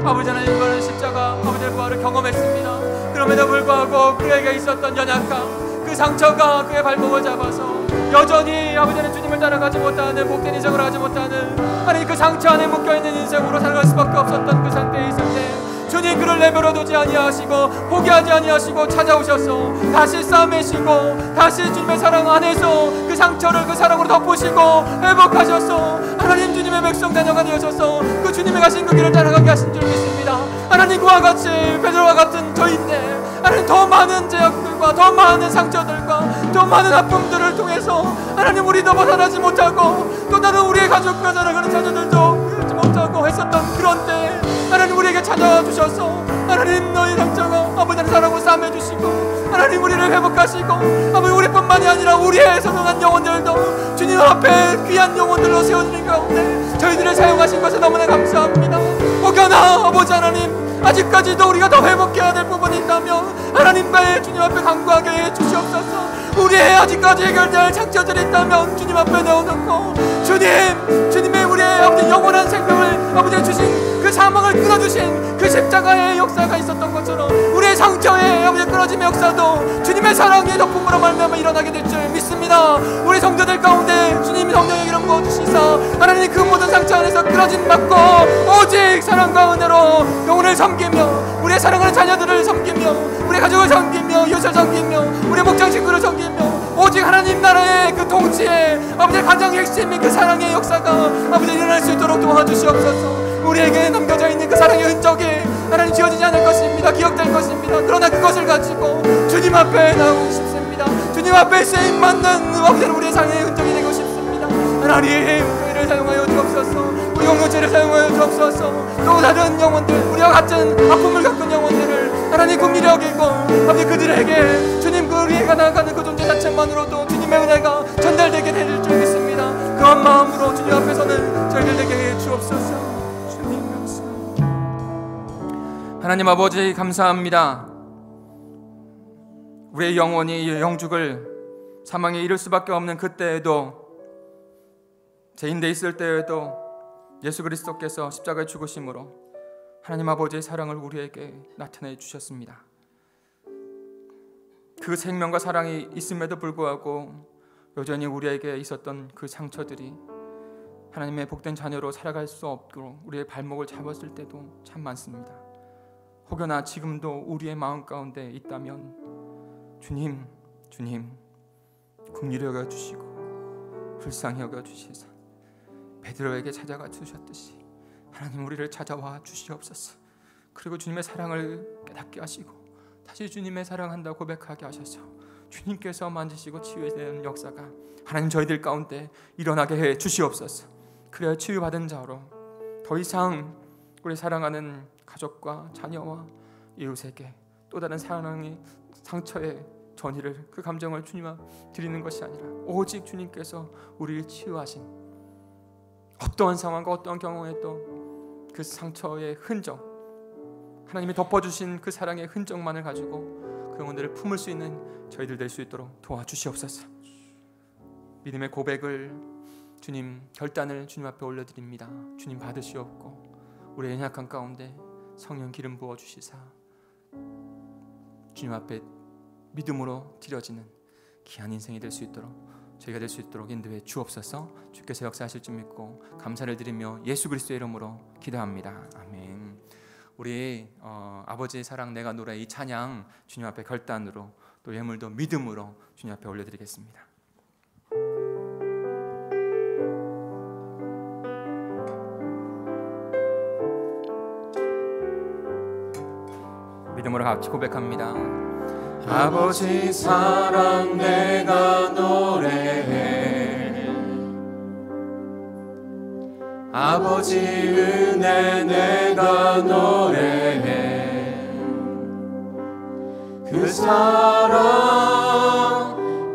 아버지 하나님과는 십자가 아버지의 부활을 경험했습니다. 그럼에도 불구하고 그에게 있었던 연약함, 그 상처가 그의 발목을 잡아서 여전히 아버지 하나님 주님을 따라가지 못하는 복된 인생을 하지 못하는 하나님 그 상처 안에 묶여있는 인생으로 살아갈 수밖에 없었던 그 상태에 있을 때 주님 그를 내버려 두지 아니하시고 포기하지 아니하시고 찾아오셔서 다시 싸매시고 다시 주님의 사랑 안에서 그 상처를 그 사랑으로 덮으시고 회복하셔서 하나님 주님의 백성 자녀가 되어셔서 그 주님의 가신 그 길을 따라가게 하신 줄 믿습니다. 하나님 그와 같이 베드로와 같은 저인데 하나님 더 많은 죄악들과 더 많은 상처들과 더 많은 아픔들을 통해서 하나님 우리도 벗어나지 못하고 또 다른 우리의 가족과 살아가는 자녀들도 그러지 못하고 했었던 그런 때 하나님 우리에게 찾아와 주셔서 하나님 너희 상처가 아버지의 사랑으로 싸매주시고 하나님 우리를 회복하시고 아버지 우리뿐만이 아니라 우리의 소중한 영혼들도 주님 앞에 귀한 영혼들로 세워드린 가운데 저희들을 사용하신 것에 너무나 감사합니다. 혹여나 아버지 하나님 아직까지도 우리가 더 회복해야 될 부분이 있다면 하나님과의 주님 앞에 간구하게 해주시옵소서. 우리의 아직까지 해결될 상처들이 있다면 주님 앞에 내어놓고 주님의 우리의 아버지 영원한 생명을 아버지 주신 그 사망을 끊어주신 그 십자가의 역사가 있었던 것처럼 우리의 상처의 아버지 끊어짐의 역사도 주님의 사랑의 덕분으로 말미암아 일어나게 될 줄 믿습니다. 우리 성도들 가운데 주님이 성령의 기름 부어주시사 하나님 그 모든 상처 안에서 끊어짐 받고 오직 사랑과 은혜로 영혼을 섬기며 우리의 사랑하는 자녀들을 섬기며 우리의 가족을 섬기며 이웃을 섬기며 우리의 목장 친구를 섬기며 오직 하나님 나라의 그 통치의 아버지의 가장 핵심인 그 사랑의 역사가 아버지 일어날 수 있도록 도와주시옵소서. 우리에게 남겨져 있는 그 사랑의 흔적이 하나님 지워지지 않을 것입니다. 기억될 것입니다. 그러나 그것을 가지고 주님 앞에 나오고 싶습니다. 주님 앞에 쓰임받는 아버지 우리의 사랑의 흔적이 되고 싶습니다. 하나님 저희를 사용하여 주옵소서. 우리 공동체를 사용하여 주옵소서. 또 다른 영혼들 우리와 같은 아픔을 겪은 영혼들을 하나님 긍휼히 여기고 아버지 그들에게 주님 우리가 나아가는 그 존재 자체만으로도 주님의 은혜가 전달되게 될 줄 믿습니다. 그런 마음으로 주님 앞에서는 저희들 되게 해 주옵소서. 하나님 아버지 감사합니다. 우리의 영혼이 영죽을 사망에 이를 수밖에 없는 그때에도 죄인돼 있을 때에도 예수 그리스도께서 십자가에 죽으심으로 하나님 아버지의 사랑을 우리에게 나타내 주셨습니다. 그 생명과 사랑이 있음에도 불구하고 여전히 우리에게 있었던 그 상처들이 하나님의 복된 자녀로 살아갈 수 없도록 우리의 발목을 잡았을 때도 참 많습니다. 혹여나 지금도 우리의 마음 가운데 있다면 주님 긍휼히 여겨 주시고 불쌍히 여겨 주시사 베드로에게 찾아가 주셨듯이 하나님 우리를 찾아와 주시옵소서. 그리고 주님의 사랑을 깨닫게 하시고 다시 주님의 사랑한다 고백하게 하셔서 주님께서 만지시고 치유되는 역사가 하나님 저희들 가운데 일어나게 해 주시옵소서. 그래야 치유받은 자로 더 이상 우리 사랑하는 가족과 자녀와 이웃에게 또 다른 사랑의 상처의 전의를 그 감정을 주님 앞 드리는 것이 아니라 오직 주님께서 우리를 치유하신 어떠한 상황과 어떠한 경험에도 그 상처의 흔적 하나님이 덮어주신 그 사랑의 흔적만을 가지고 그 영혼들을 품을 수 있는 저희들 될 수 있도록 도와주시옵소서. 믿음의 고백을 주님 결단을 주님 앞에 올려드립니다. 주님 받으시옵고 우리의 연약한 가운데 성령 기름 부어주시사 주님 앞에 믿음으로 드려지는 귀한 인생이 될 수 있도록 저희가 될 수 있도록 인도해 주옵소서. 주께서 역사하실 줄 믿고 감사를 드리며 예수 그리스도의 이름으로 기도합니다. 아멘. 우리 아버지의 사랑 내가 노래 이 찬양 주님 앞에 결단으로 또 예물도 믿음으로 주님 앞에 올려드리겠습니다. 믿음으로 같이 고백합니다. 아버지 사랑 내가 노래해 아버지 은혜 내가 노래해 그 사랑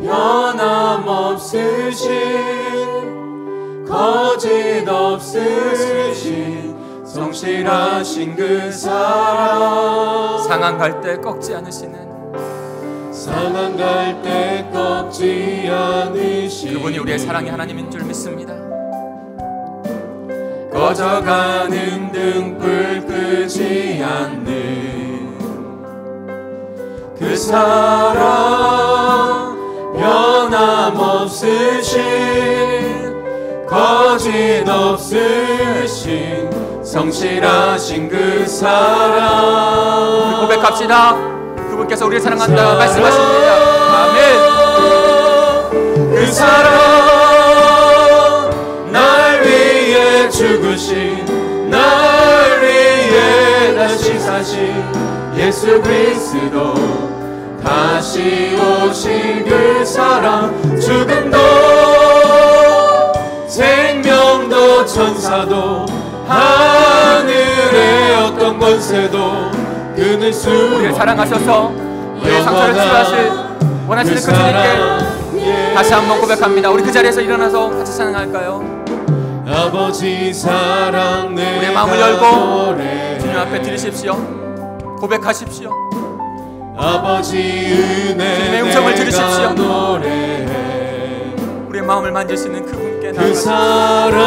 변함없으신 거짓 없으신 성실하신 그 사랑 상한 갈 때 꺾지 않으시는 상한 갈 때 꺾지 않으신 그분이 우리의 사랑의 하나님인 줄 믿습니다. 꺼져가는 등불 끄지 않는 그 사랑 변함없으신 거짓 없으신 성실하신 그 사랑 고백합시다. 그분께서 우리를 사랑한다 말씀하십니다. 아멘. 그 사랑 날 위해 죽으신 날 위해 다시 사신 예수 그리스도 다시 오신 그 사랑 죽음도 생명도 천사도 하늘의 어떤 권세도 끊을 수 우리를 사랑하셔서 우리의 상처를 치유하실 원하시는 그 주님께 다시 한번 고백합니다. 우리 그 자리에서 일어나서 같이 찬양할까요? 아버지 사랑 내가 우리의 마음을 열고 노래해. 주님 앞에 드리십시오. 고백하십시오. 아버지 은혜 주님의 음성을 들으십시오. 내가 노래해. 우리의 마음을 만지시는 그분께 그 나아가십시오. 사랑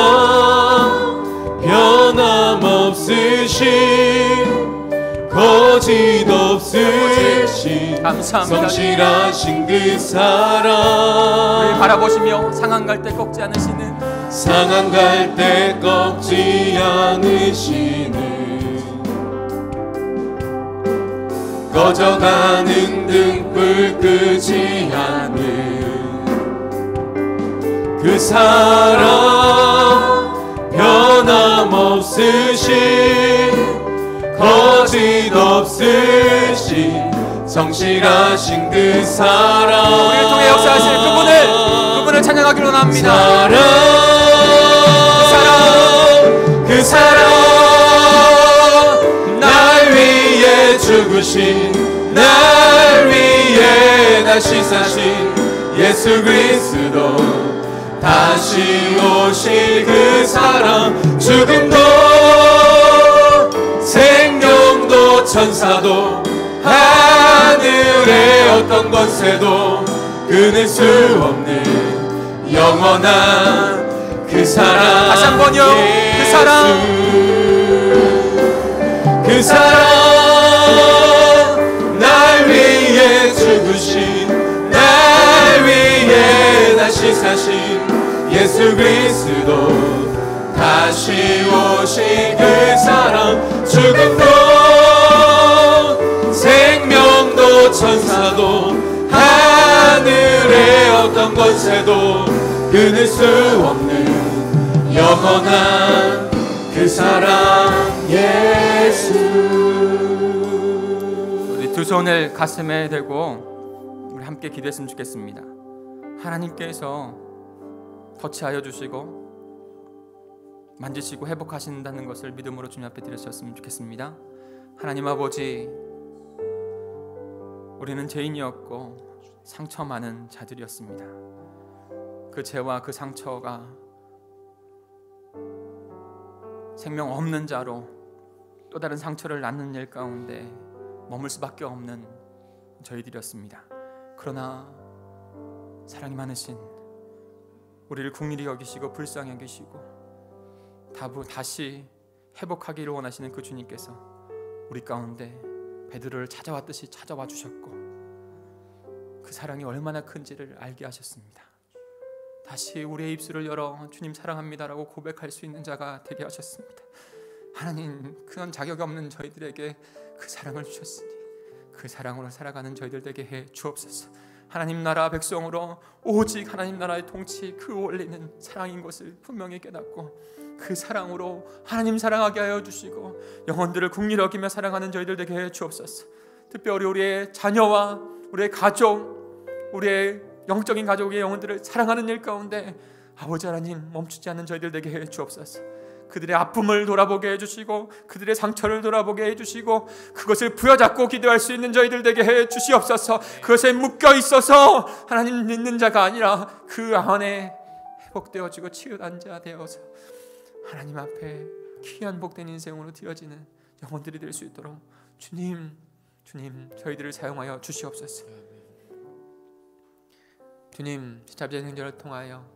변함없으신 거짓 없으신 감사합니다. 성실하신 그 사랑 우리를 바라보시며 상한 갈 때 꺾지 않으시는 상한 갈 때 꺾지 않으시는 꺼져가는 등불 끄지 않는 그 사랑 변함없으신 거짓 없으신 성실하신 그 사랑 우리를 통해 역사하실 그분을 찬양하기로 합니다. 그 사랑 날 위해 죽으신 날 위해 다시 사신 예수 그리스도 다시 오실 그 사랑 죽음도 생명도 천사도 하늘의 어떤 권세도 끊을 수 없는 영원한 그 사랑 다시 한 번요. 그 사랑 그 사랑 날 위해 죽으신 날 위해 다시 사신 예수 그리스도 다시 오신 그 사랑 죽음도 생명도 천사도 하늘의 어떤 권세도 끊을 수 없는 영원한 그 사랑 예수 우리 두 손을 가슴에 대고 우리 함께 기도했으면 좋겠습니다. 하나님께서 터치하여 주시고 만지시고 회복하신다는 것을 믿음으로 주님 앞에 드렸으면 좋겠습니다. 하나님 아버지, 우리는 죄인이었고 상처 많은 자들이었습니다. 그 죄와 그 상처가 생명 없는 자로 또 다른 상처를 낳는 일 가운데 머물 수밖에 없는 저희들이었습니다. 그러나 사랑이 많으신 우리를 긍휼히 여기시고 불쌍히 여기시고 다시 회복하기를 원하시는 그 주님께서 우리 가운데 베드로를 찾아왔듯이 찾아와 주셨고 그 사랑이 얼마나 큰지를 알게 하셨습니다. 다시 우리의 입술을 열어 주님 사랑합니다라고 고백할 수 있는 자가 되게 하셨습니다. 하나님, 그런 자격이 없는 저희들에게 그 사랑을 주셨으니 그 사랑으로 살아가는 저희들 되게 해 주옵소서. 하나님 나라 백성으로 오직 하나님 나라의 통치 그 원리는 사랑인 것을 분명히 깨닫고 그 사랑으로 하나님 사랑하게 하여 주시고 영혼들을 긍휼히 여기며 사랑하는 저희들 되게 해 주옵소서. 특별히 우리의 자녀와 우리의 가족, 우리의 영적인 가족의 영혼들을 사랑하는 일 가운데 아버지 하나님, 멈추지 않는 저희들 되게 해 주옵소서. 그들의 아픔을 돌아보게 해주시고 그들의 상처를 돌아보게 해주시고 그것을 부여잡고 기도할 수 있는 저희들 되게 해 주시옵소서. 그것에 묶여 있어서 하나님 믿는 자가 아니라 그 안에 회복되어지고 치유한 자 되어서 하나님 앞에 귀한 복된 인생으로 되어지는 영혼들이 될 수 있도록 주님 저희들을 사용하여 주시옵소서. 주님, 십자가의 행전을 통하여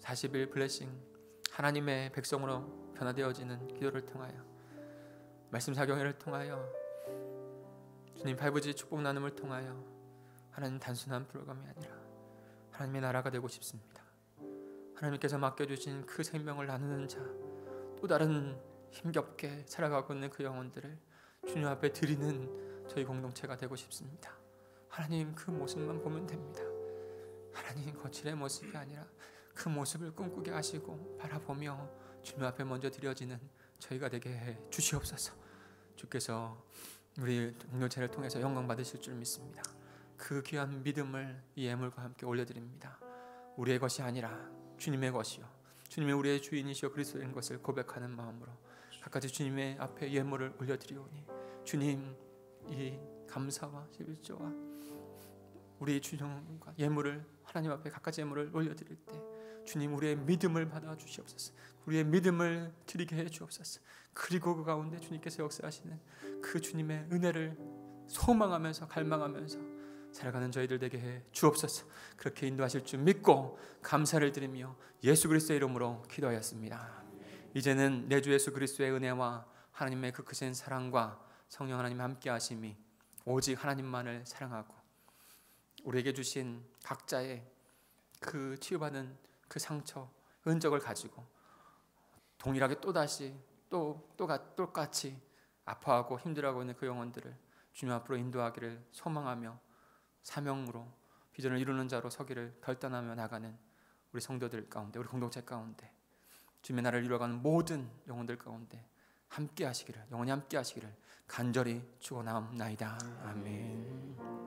40일 블레싱 하나님의 백성으로 변화되어지는 기도를 통하여 말씀 사경회를 통하여 주님 5G 축복 나눔을 통하여 하나님 단순한 프로그램이 아니라 하나님의 나라가 되고 싶습니다. 하나님께서 맡겨주신 그 생명을 나누는 자, 또 다른 힘겹게 살아가고 있는 그 영혼들을 주님 앞에 드리는 저희 공동체가 되고 싶습니다. 하나님, 그 모습만 보면 됩니다. 하나님, 거칠의 모습이 아니라 그 모습을 꿈꾸게 하시고 바라보며 주님 앞에 먼저 드려지는 저희가 되게 해 주시옵소서. 주께서 우리 공동체를 통해서 영광 받으실 줄 믿습니다. 그 귀한 믿음을 이 예물과 함께 올려드립니다. 우리의 것이 아니라 주님의 것이요, 주님의 우리의 주인이시여 그리스도인 것을 고백하는 마음으로 각가지 주님의 앞에 예물을 올려드리오니 주님, 이 감사와 11조와 우리 주님과 예물을 하나님 앞에 각가지 예물을 올려드릴 때 주님, 우리의 믿음을 받아 주시옵소서. 우리의 믿음을 드리게 해 주옵소서. 그리고 그 가운데 주님께서 역사하시는 그 주님의 은혜를 소망하면서 갈망하면서 살아가는 저희들 되게 해 주옵소서. 그렇게 인도하실 줄 믿고 감사를 드리며 예수 그리스도의 이름으로 기도하였습니다. 이제는 내 주 예수 그리스도의 은혜와 하나님의 그 크신 사랑과 성령 하나님 함께 하심이 오직 하나님만을 사랑하고 우리에게 주신 각자의 그 치유받은 그 상처, 흔적을 가지고 동일하게 또다시 똑같이 아파하고 힘들어하고 있는 그 영혼들을 주님 앞으로 인도하기를 소망하며 사명으로 비전을 이루는 자로 서기를 결단하며 나가는 우리 성도들 가운데, 우리 공동체 가운데, 주님의 나라를 이루어가는 모든 영혼들 가운데 함께 하시기를, 영원히 함께 하시기를 간절히 축원하옵나이다. 아멘.